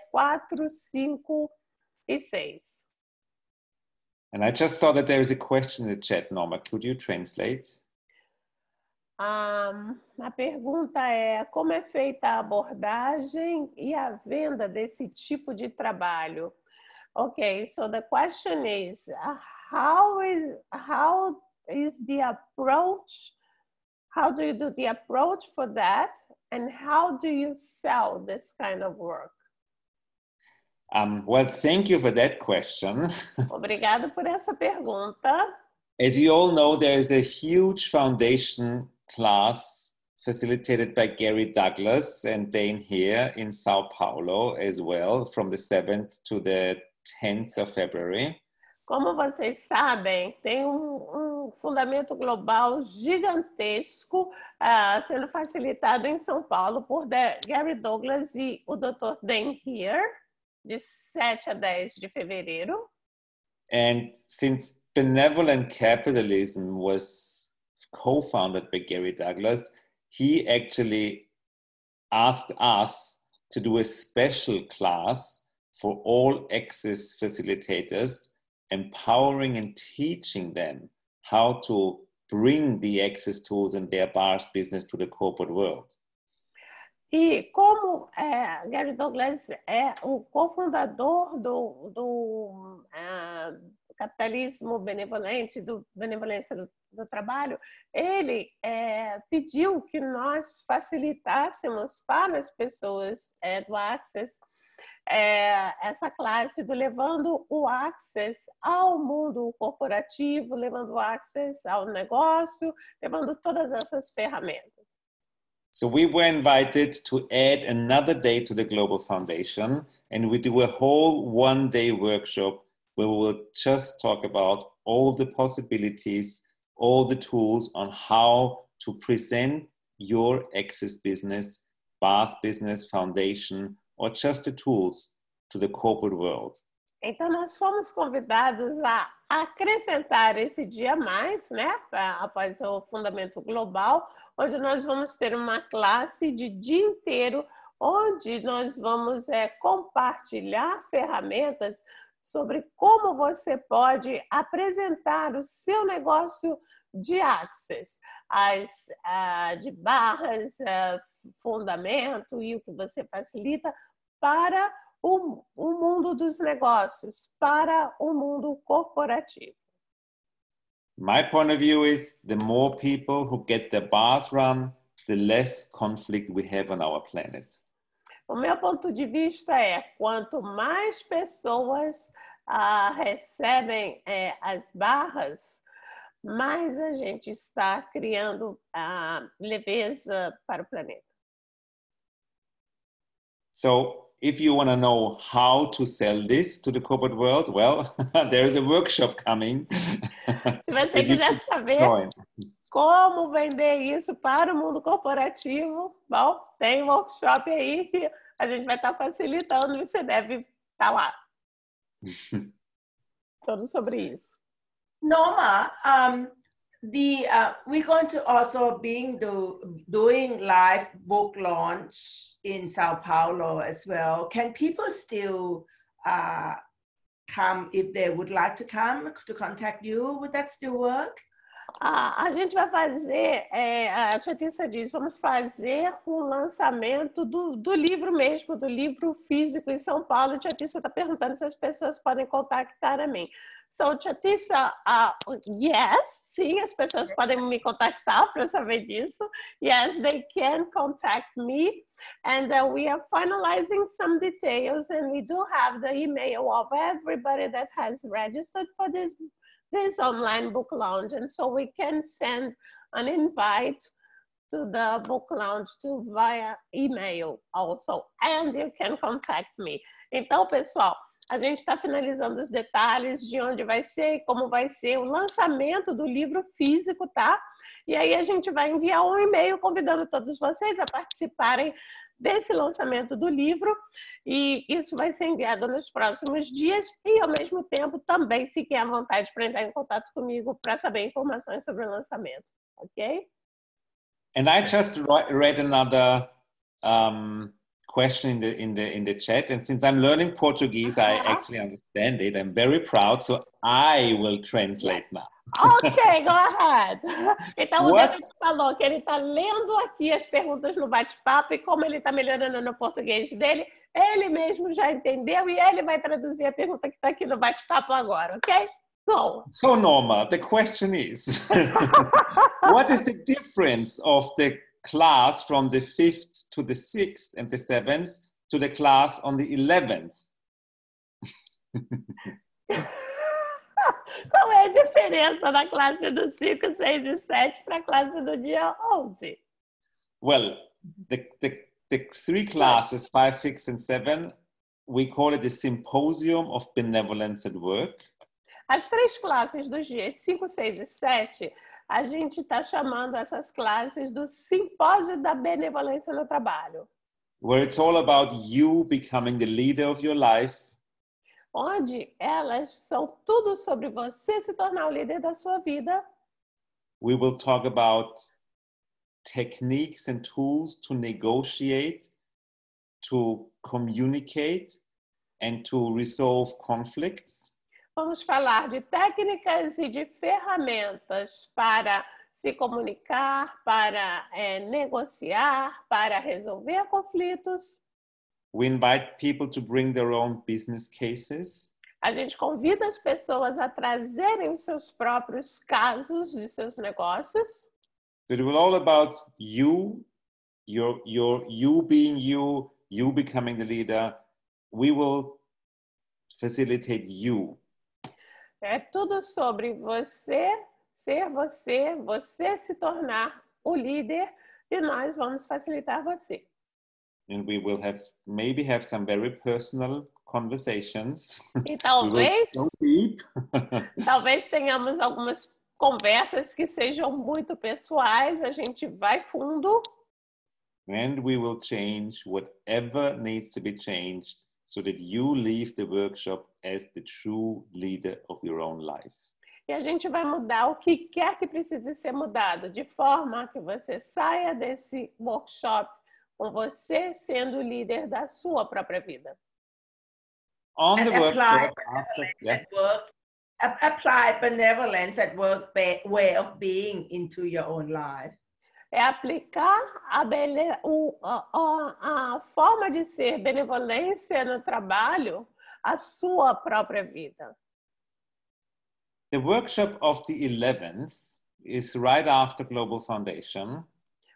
4, 5 e 6. And I just saw that there is a question in the chat, Norma. Could you translate? A pergunta é: como é feita a abordagem e a venda desse tipo de trabalho? Okay, so the question is, how is the approach? How do you do the approach for that? And how do you sell this kind of work? Well, thank you for that question. Obrigada por essa pergunta. As you all know, there is a huge foundation class facilitated by Gary Douglas and Dane here in Sao Paulo as well, from the 7th to the 10th of February. Como vocês sabem, tem fundamento global gigantesco sendo facilitado em São Paulo por Gary Douglas e o Dr. Dane here, de 7 a 10 de fevereiro. And since Benevolent Capitalism was co-founded by Gary Douglas, he actually asked us to do a special class for all access facilitators, empowering and teaching them how to bring the access tools and their bars business to the corporate world. E como Gary Douglas é o cofundador do capitalismo benevolente, do Benevolência do Trabalho, ele pediu que nós facilitássemos para as pessoas do Access essa classe do levando o Access ao mundo corporativo, levando o Access ao negócio, levando todas essas ferramentas. So we were invited to add another day to the Global Foundation, and we do a whole one-day workshop where we will just talk about all the possibilities, all the tools on how to present your access business, bars business, foundation, or just the tools to the corporate world. Então, nós fomos convidados a acrescentar esse dia a mais, né, após o Fundamento Global, onde nós vamos ter uma classe de dia inteiro, onde nós vamos compartilhar ferramentas sobre como você pode apresentar o seu negócio de access, de barras, fundamento e o que você facilita para o mundo dos negócios, para o mundo corporativo. My point of view is the more people who get their bars run, the less conflict we have on our planet. O meu ponto de vista é, quanto mais pessoas recebem as barras, mais a gente está criando leveza para o planeta. So if you want to know how to sell this to the corporate world, well, there's a workshop coming. Se você quiser saber como vender isso para o mundo corporativo, bom, tem um workshop aí que a gente vai estar facilitando e você deve estar lá. Tudo sobre isso. Norma, we're going to also be doing live book launch in Sao Paulo as well. Can people still come if they would like to come to contact you? Would that still work? A gente vai fazer, a Chutisa diz, vamos fazer um lançamento do livro mesmo, do livro físico em São Paulo. A Chutisa está perguntando se as pessoas podem contactar a mim. So, Chutisa, yes, sim, as pessoas podem me contactar para saber disso. Yes, they can contact me. And we are finalizing some details, and we do have the email of everybody that has registered for this online book launch, and so we can send an invite to the book launch via email also, and you can contact me. Então, pessoal, a gente está finalizando os detalhes de onde vai ser e como vai ser o lançamento do livro físico, tá? E aí a gente vai enviar um e-mail convidando todos vocês a participarem desse lançamento do livro, e isso vai ser enviado nos próximos dias, e ao mesmo tempo também fiquem à vontade para entrar em contato comigo para saber informações sobre o lançamento, ok? And I just read another question in the chat, and since I'm learning Portuguese, I actually understand it. I'm very proud, so I will translate now. Ok, go ahead. Então, o David falou que ele está lendo aqui as perguntas no bate-papo, e como ele está melhorando no português dele, ele mesmo já entendeu e ele vai traduzir a pergunta que está aqui no bate-papo agora, ok? Go. So, Norma, the question is, what is the difference of the class from the 5th to the 6th and the 7th to the class on the 11th? Qual é a diferença da classe do 5, 6 e 7 para a classe do dia 11? Well, the three classes, 5, 6, and 7, we call it the Symposium of Benevolence at Work. As três classes dos dias 5, 6 e 7, a gente está chamando essas classes do Simpósio da Benevolência no Trabalho. Where it's all about you becoming the leader of your life. Onde elas são tudo sobre você se tornar o líder da sua vida. We will talk about techniques and tools to negotiate, to communicate, and to resolve conflicts. Vamos falar de técnicas e de ferramentas para se comunicar, para negociar, para resolver conflitos. We invite people to bring their own business cases. A gente convida as pessoas a trazerem os seus próprios casos de seus negócios. It will all about you, you being you becoming the leader. We will facilitate you. É tudo sobre você ser você, você se tornar o líder e nós vamos facilitar você. And we will maybe have some very personal conversations. E talvez, We will go deep. talvez tenhamos algumas conversas que sejam muito pessoais, a gente vai fundo. And we will change whatever needs to be changed so that you leave the workshop as the true leader of your own life. E a gente vai mudar o que quer que precise ser mudado, de forma que você saia desse workshop com você sendo o líder da sua própria vida. On the workshop, apply benevolence at work way of being into your own life. É aplicar a forma de ser benevolência no trabalho à sua própria vida. The workshop of the 11th is right after Global Foundation.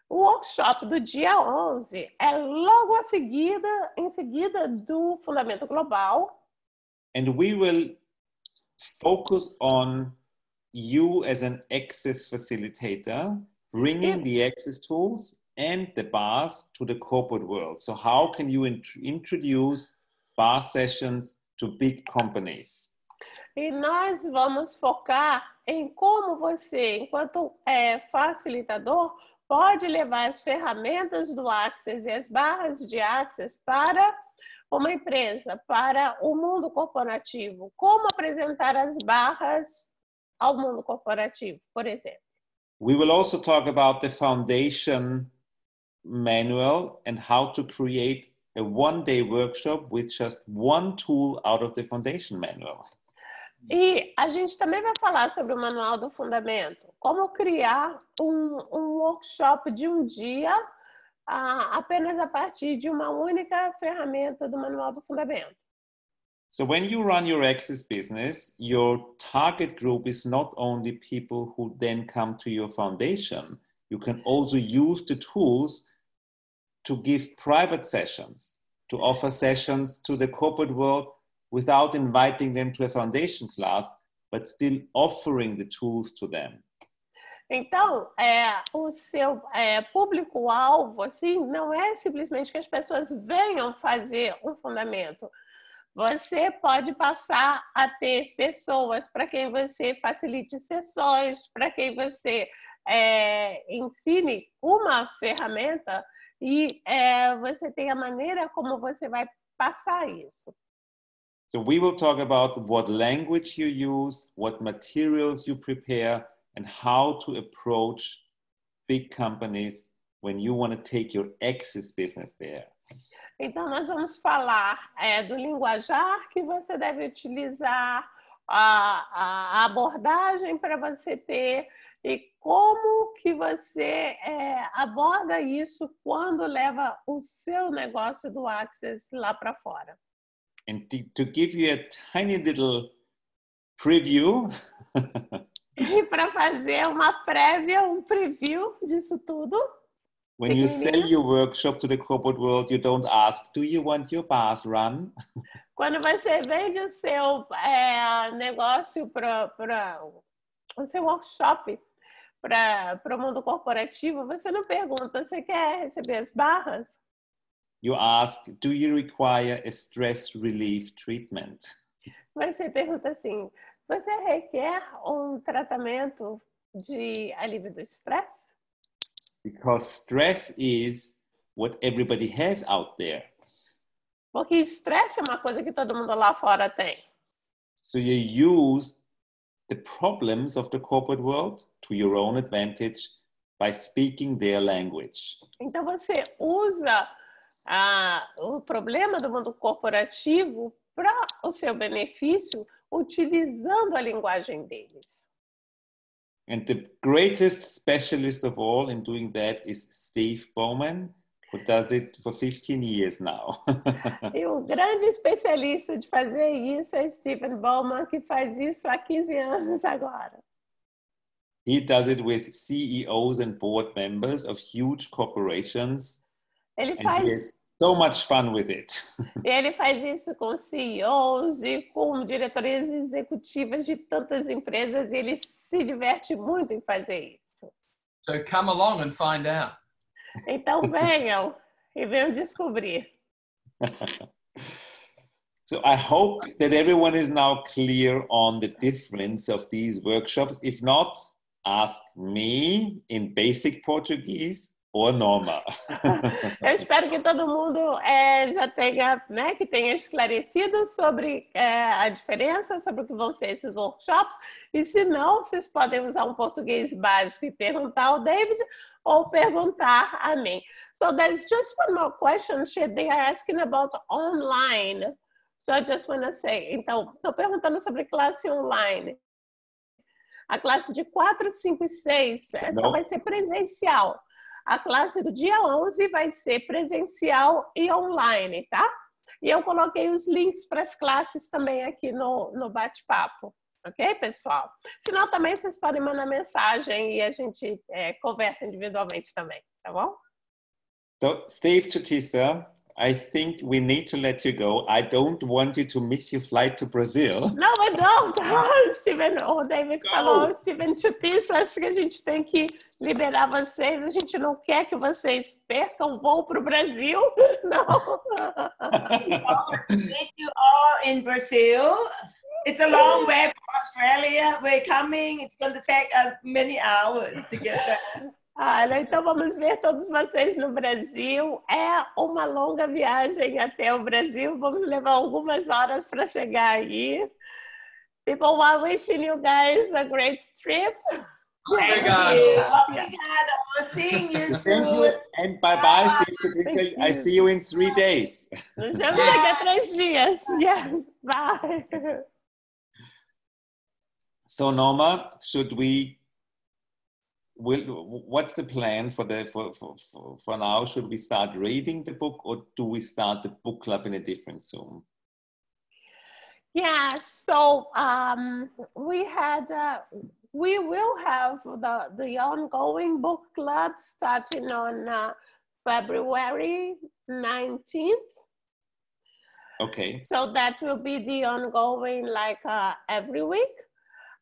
O workshop do dia 11 é logo em seguida do Fundamento Global. And we will focus on you as an access facilitator, bringing the access tools and the bars to the corporate world. So how can you introduce bar sessions to big companies? E nós vamos focar em como você, enquanto facilitador, pode levar as ferramentas do Access e as barras de Access para uma empresa, para o mundo corporativo. Como apresentar as barras ao mundo corporativo, por exemplo. We will also talk about the foundation manual and how to create a one-day workshop with just one tool out of the foundation manual. E a gente também vai falar sobre o Manual do Fundamento. Como criar um workshop de um dia apenas a partir de uma única ferramenta do Manual do Fundamento. So when you run your Access business, your target group is not only people who then come to your foundation. You can also use the tools to give private sessions, to offer sessions to the corporate world without inviting them to a foundation class, but still offering the tools to them. Então, o seu público-alvo assim, não é simplesmente que as pessoas venham fazer um fundamento. Você pode passar a ter pessoas para quem você facilite sessões, para quem você ensine uma ferramenta e você tem a maneira como você vai passar isso. So we will talk about what language you use, what materials you prepare, and how to approach big companies when you want to take your Access business there. Então, nós vamos falar do linguajar que você deve utilizar, a abordagem para você ter e como que você aborda isso quando leva o seu negócio do Access lá para fora. And to give you a tiny little preview, E para fazer uma prévia, um preview disso tudo. when you sell your workshop to the corporate world, you don't ask, do you want your bars run? Quando você vende o seu negócio o seu workshop para o mundo corporativo, você não pergunta, você quer receber as barras? You ask, do you require a stress relief treatment? Você pergunta assim, você requer um tratamento de alívio do estresse? Because stress is what everybody has out there. Porque estresse é uma coisa que todo mundo lá fora tem. So you use the problems of the corporate world to your own advantage by speaking their language. Então você usa o problema do mundo corporativo para o seu benefício, utilizando a linguagem deles. And the greatest specialist of all in doing that is Steve Bowmman, who does it for 15 years now. E um grande especialista de fazer isso é Steven Bowmman, que faz isso há 15 anos agora. He does it with CEOs and board members of huge corporations. Ele And he faz, has so much fun with it. ele faz isso com CEOs e com diretorias executivas de tantas empresas e ele se diverte muito em fazer isso. So come along and find out. Então venham e venham descobrir. So I hope that everyone is now clear on the difference of these workshops. If not, ask me in basic Portuguese or Norma. Eu espero que todo mundo já tenha, né, que tenha esclarecido sobre a diferença, sobre o que vão ser esses workshops. E se não, vocês podem usar um português básico e perguntar ao David ou perguntar a mim. So there's just one more question. They are asking about online. So I just want to say, então, estou perguntando sobre classe online. A classe de 4, 5 e 6 só vai ser presencial. A classe do dia 11 vai ser presencial e online, tá? E eu coloquei os links para as classes também aqui no bate-papo. Ok, pessoal? Senão também vocês podem mandar mensagem e a gente conversa individualmente também, tá bom? So, Steve, Chutisa, I think we need to let you go. I don't want you to miss your flight to Brazil. Não, I don't. Steven, o David falou, Steven, Chutisa, acho que a gente tem que liberar vocês. A gente não quer que vocês percam o voo para o Brasil. Não. Meet you all in Brazil. It's a long way from Australia. We're coming. It's going to take us many hours to get there. Olha, então vamos ver todos vocês no Brasil. É uma longa viagem até o Brasil. Vamos levar algumas horas para chegar aí. People are wishing you guys a great trip. Obrigado. Obrigado. Seeing you soon. Thank you and bye-bye, Steve. I see you in 3 days. Nos vemos daqui a 3 dias. Yes. Bye. So, Norma, what's the plan for now? Should we start reading the book or do we start the book club in a different Zoom? Yeah, so we will have the ongoing book club starting on February 19th. Okay. So that will be the ongoing every week.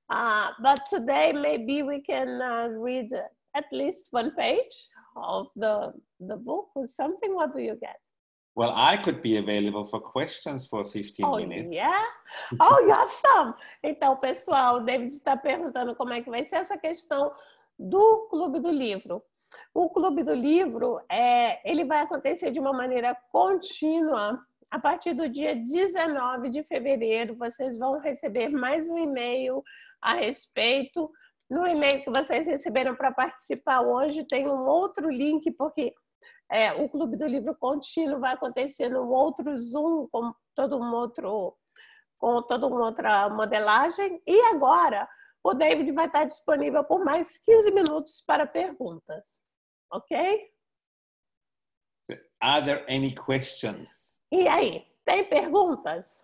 But today maybe we can read at least one page of the book or something. What do you get? Well, I could be available for questions for 15 minutes. Yeah? Oh, awesome! Então, pessoal, o David está perguntando como é que vai ser essa questão do Clube do Livro. O Clube do Livro, ele vai acontecer de uma maneira contínua. A partir do dia 19 de fevereiro, vocês vão receber mais um e-mail a respeito. No e-mail que vocês receberam para participar hoje, tem um outro link, porque o Clube do Livro Contínuo vai acontecer num outro Zoom, com toda uma outra modelagem. E agora, o David vai estar disponível por mais 15 minutos para perguntas. Ok? Are there any questions? E aí, tem perguntas?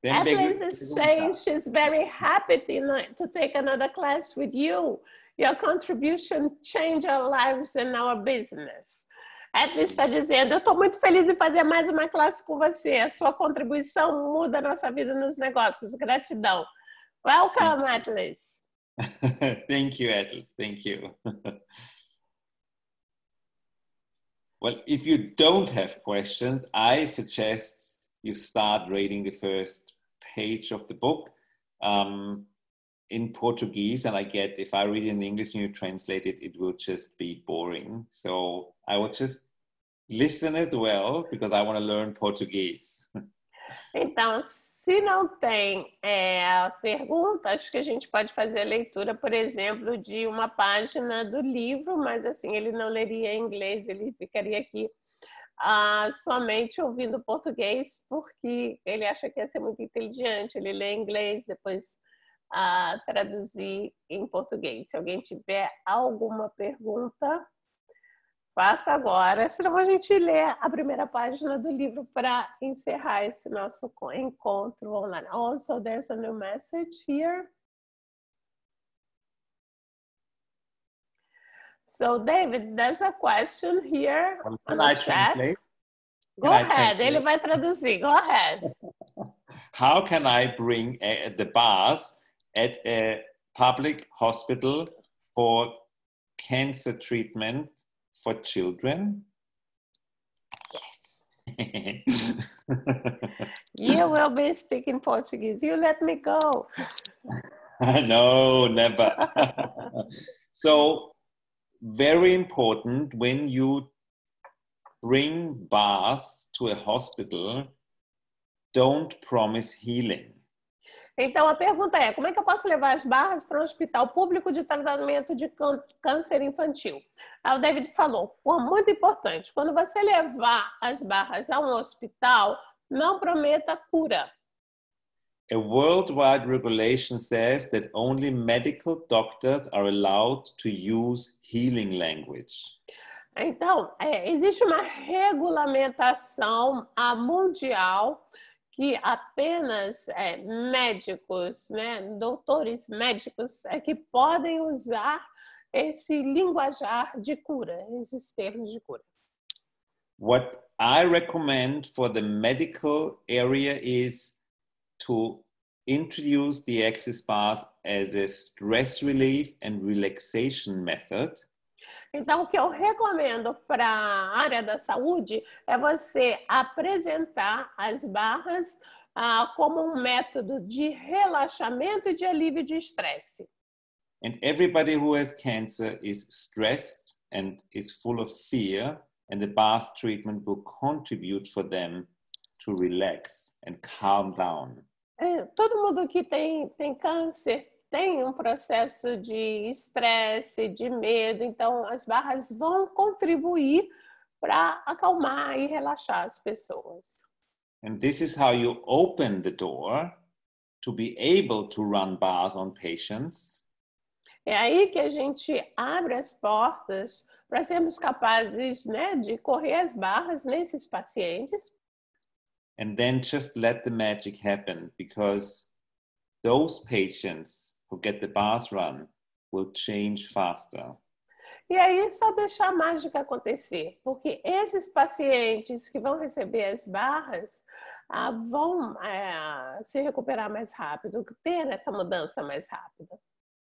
Atlas is saying she's very happy to take another class with you. Your contribution changed our lives and our business. Atlas está dizendo, eu estou muito feliz em fazer mais uma classe com você. A sua contribuição muda a nossa vida nos negócios. Gratidão. Welcome, Atlas. Thank you, Atlas. Thank you. Well, if you don't have questions, I suggest you start reading the first page of the book in Portuguese. And I get, if I read it in English and you translate it, it will just be boring. So I will just listen as well, because I want to learn Portuguese. Então, se não tem pergunta, acho que a gente pode fazer a leitura, por exemplo, de uma página do livro, mas assim, ele não leria em inglês, ele ficaria aqui somente ouvindo português, porque ele acha que ia ser muito inteligente, ele lê em inglês, depois traduzir em português. Se alguém tiver alguma pergunta, faça agora, senão a gente lê a primeira página do livro para encerrar esse nosso encontro online. Also, there's a new message here. So, David, there's a question here on the chat. Go ahead, ele vai traduzir. Go ahead. How can I bring the bars at a public hospital for cancer treatment for children? Yes. You will be speaking Portuguese. You let me go. No, never. So, very important when you bring bars to a hospital, don't promise healing. Então, a pergunta é, como é que eu posso levar as barras para um hospital público de tratamento de câncer infantil? O David falou, muito importante, quando você levar as barras a um hospital, não prometa cura. A worldwide regulation says that only medical doctors are allowed to use healing language. Então, existe uma regulamentação mundial que apenas médicos, né, doutores médicos que podem usar esse linguajar de cura, esses termos de cura. What I recommend for the medical area is to introduce the access bars as a stress relief and relaxation method. Então, o que eu recomendo para a área da saúde é você apresentar as barras como um método de relaxamento e de alívio de estresse. And everybody who has cancer is stressed and is full of fear, and the bars treatment will contribute for them to relax and calm down. Todo mundo que tem câncer tem um processo de estresse, de medo, então as barras vão contribuir para acalmar e relaxar as pessoas. And this is how you open the door to be able to run bars on patients. É aí que a gente abre as portas para sermos capazes, né, de correr as barras nesses pacientes. And then just let the magic happen, because those patients who get the bars run will change faster. E aí só deixar a mágica acontecer, porque esses pacientes que vão receber as barras vão se recuperar mais rápido, ter essa mudança mais rápida.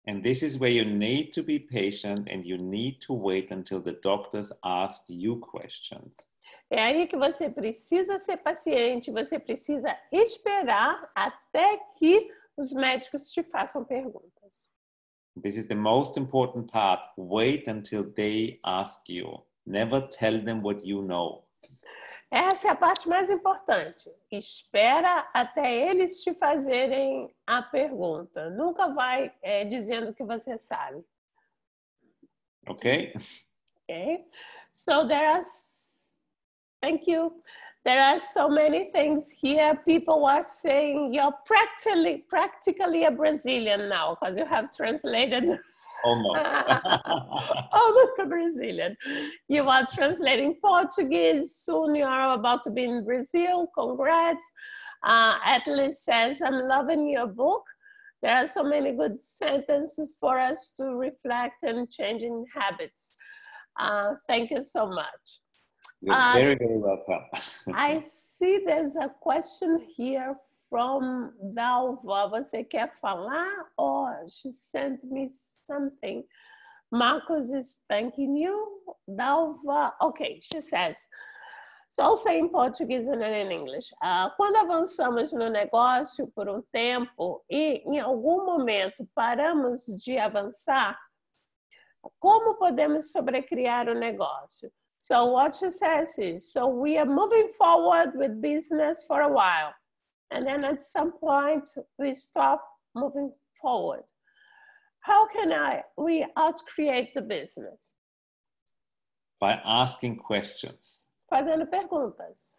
And this is where you need to be patient and you need to wait until the doctors ask you questions. É aí que você precisa ser paciente, você precisa esperar até que os médicos te façam perguntas. This is the most important part. Wait until they ask you. Never tell them what you know. Essa é a parte mais importante. Espera até eles te fazerem a pergunta. Nunca vai dizendo que você sabe. Okay? Okay. So thank you. There are so many things here. People are saying you're practically a Brazilian now because you have translated. Almost. Almost a Brazilian. You are translating Portuguese. Soon you are about to be in Brazil. Congrats. Atlas says, I'm loving your book. There are so many good sentences for us to reflect and changing habits. Thank you so much. You're very, very welcome. I see there's a question here from Dalva. Você quer falar? Or she sent me something. Marcos is thanking you. Dalva, okay, she says. So I'll say in Portuguese and then in English. Quando avançamos no negócio por um tempo e em algum momento paramos de avançar, como podemos sobrecriar o negócio? So what she says is, so we are moving forward with business for a while. And then at some point, we stop moving forward. How can we outcreate the business? By asking questions. Fazendo perguntas.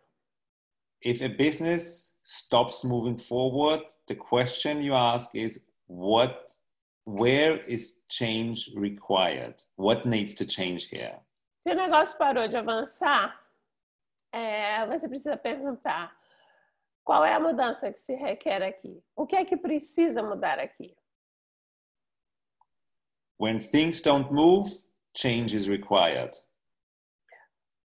If a business stops moving forward, the question you ask is, where is change required? What needs to change here? Se o negócio parou de avançar, você precisa perguntar: qual é a mudança que se requer aqui? O que é que precisa mudar aqui? When things don't move, change is required.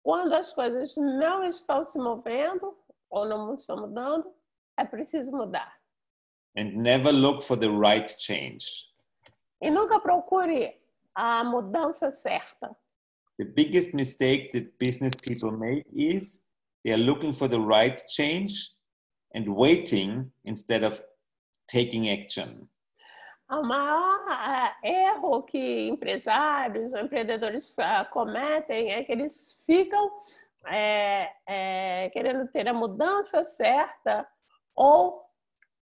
Quando as coisas não estão se movendo ou não estão mudando, é preciso mudar. And never look for the right change. E nunca procure a mudança certa. The biggest mistake that business people make is they are looking for the right change and waiting instead of taking action. O maior erro que empresários ou empreendedores cometem é que eles ficam querendo ter a mudança certa ou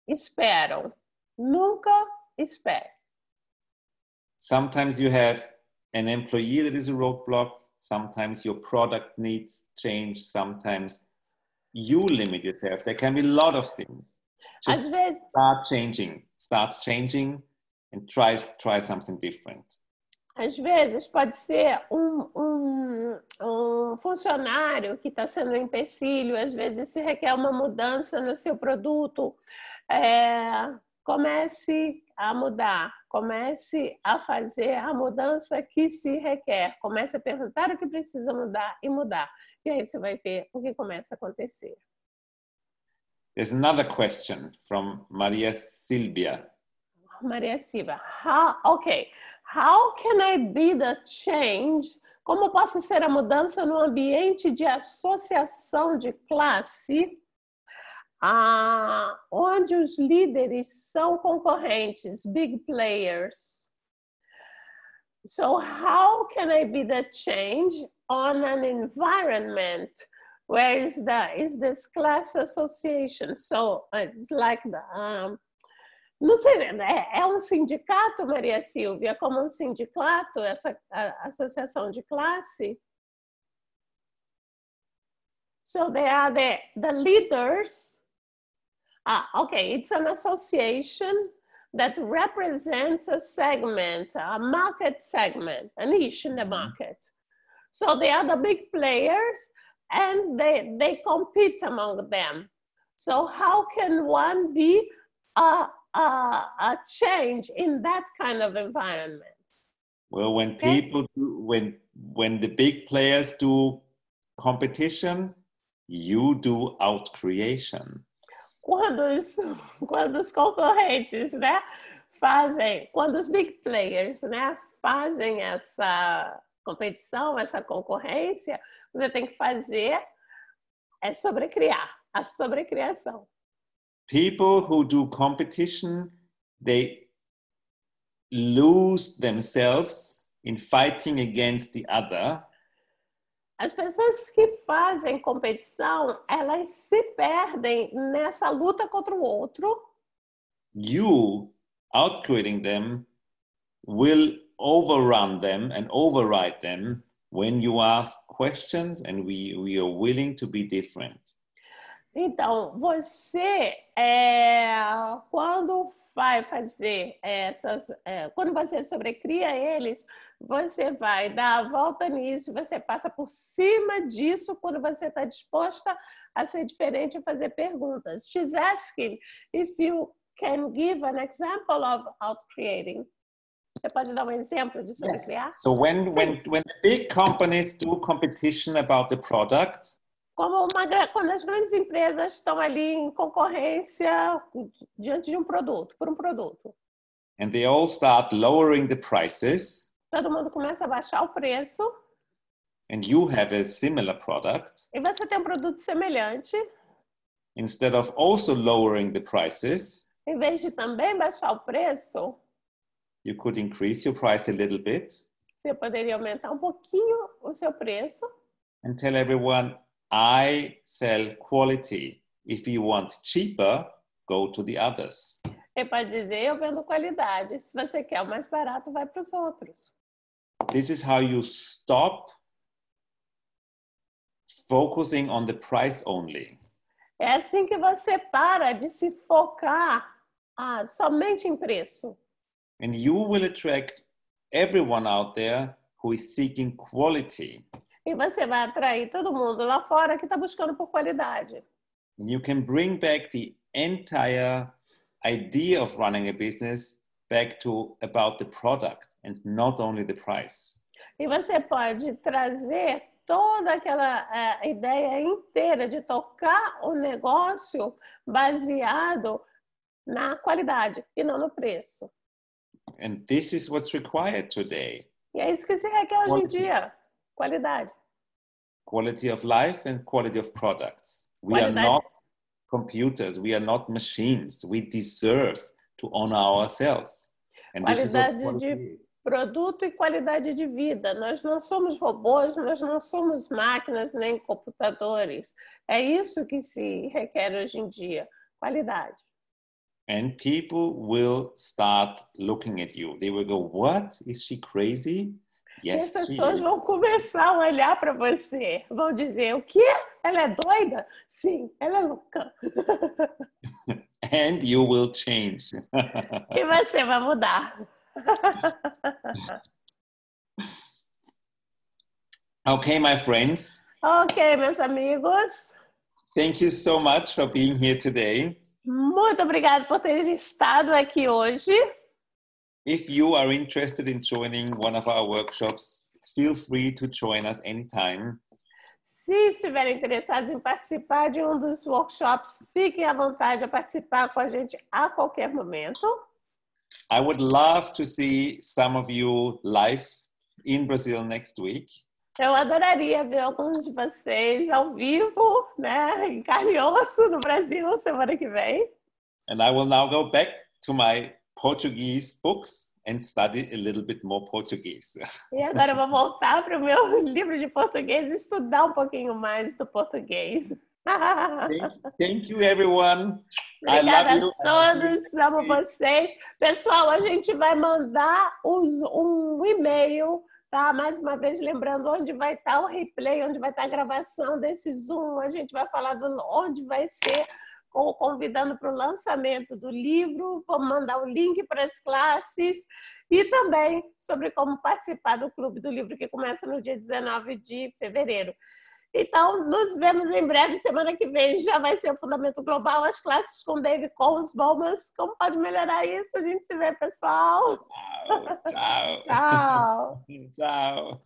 esperam. Nunca espere. Sometimes you have an employee that is a roadblock. Sometimes your product needs change. Sometimes you limit yourself. There can be a lot of things. Just Às vezes, start changing and try something different. Às vezes pode ser um funcionário que está sendo um empecilho, às vezes se requer uma mudança no seu produto. Comece a mudar, comece a fazer a mudança que se requer, comece a perguntar o que precisa mudar e mudar. E aí você vai ver o que começa a acontecer. There's another question from Maria Silvia. Maria Silva, how can I be the change? Como posso ser a mudança no ambiente de associação de classe, onde os líderes são concorrentes, big players? So how can I be the change on an environment where is this class association? So it's like não sei, é um sindicato, Maria Silvia, como um sindicato, essa associação de classe? So they are the leaders. Okay, it's an association that represents a segment, a market segment, a niche in the market. So they are the big players and they compete among them. So how can one be a change in that kind of environment? Well, when people when the big players do competition, you do outcreation. Quando os concorrentes, né, quando os big players, né, fazem essa competição, essa concorrência, você tem que fazer sobrecriar, a sobrecriação. People who do competition, they lose themselves in fighting against the other. As pessoas que fazem competição, elas se perdem nessa luta contra o outro. You, outcreating them, will overrun them and override them when you ask questions and we are willing to be different. Então, você, quando vai fazer quando você sobrecria eles, você vai dar a volta nisso, você passa por cima disso quando você está disposta a ser diferente e fazer perguntas. She's asking if you can give an example of outcreating. Você pode dar um exemplo de sobrecriar? Yes. So when the big companies do competition about the product, quando as grandes empresas estão ali em concorrência diante de por um produto. And they all start lowering the prices. Todo mundo começa a baixar o preço. And you have a similar product. E você tem um produto semelhante. Instead of also lowering the prices, em vez de também baixar o preço, you could increase your price a little bit. Você poderia aumentar um pouquinho o seu preço. And tell everyone, I sell quality. If you want cheaper, go to the others. Você pode dizer, eu vendo qualidade. Se você quer o mais barato, vai para os outros. This is how you stop focusing on the price only. É assim que você para de se focar somente em preço. And you will attract everyone out there who is seeking quality. E você vai atrair todo mundo lá fora que está buscando por qualidade. And you can bring back the entire idea of running a business back to about the product and not only the price. E você pode trazer toda aquela ideia inteira de tocar o negócio baseado na qualidade e não no preço. And this is what's required today. E é isso que se requer hoje em dia. Qualidade. Quality of life and quality of products. We are not computers. We are not machines. We deserve to honor ourselves. And this is what quality is. Produto e qualidade de vida. Nós não somos robôs, nós não somos máquinas nem computadores. É isso que se requer hoje em dia. Qualidade. And people will start looking at you. They will go, what? Is she crazy? Yes, e as pessoas vão começar a olhar para você. Vão dizer, o quê? Ela é doida? Sim, ela é louca. And you will change. E você vai mudar. Okay, my friends. Ok, meus amigos. Thank you so much for being here today. Muito obrigada por ter estado aqui hoje. If you are interested in joining one of our workshops, feel free to join us anytime. Se estiverem interessados em participar de um dos workshops, fiquem à vontade a participar com a gente a qualquer momento. I would love to see some of you live in Brazil next week. Eu adoraria ver alguns de vocês ao vivo, né, em carne e osso no Brasil semana que vem. And I will now go back to my Portuguese books and study a little bit more Portuguese. E agora eu vou voltar para o meu livro de português e estudar um pouquinho mais do português. Thank you, everyone. Obrigada I love you. a todos, amo vocês. Pessoal, a gente vai mandar um e-mail, tá? Mais uma vez lembrando onde vai estar o replay, onde vai estar a gravação desse Zoom. A gente vai falar onde vai ser, convidando para o lançamento do livro. Vou mandar o link para as classes e também sobre como participar do Clube do Livro, que começa no dia 19 de fevereiro. Então, nos vemos em breve. Semana que vem já vai ser o Fundamento Global, as classes com David Kubes, Bowmman. Como pode melhorar isso? A gente se vê, pessoal. Tchau. Tchau. Tchau.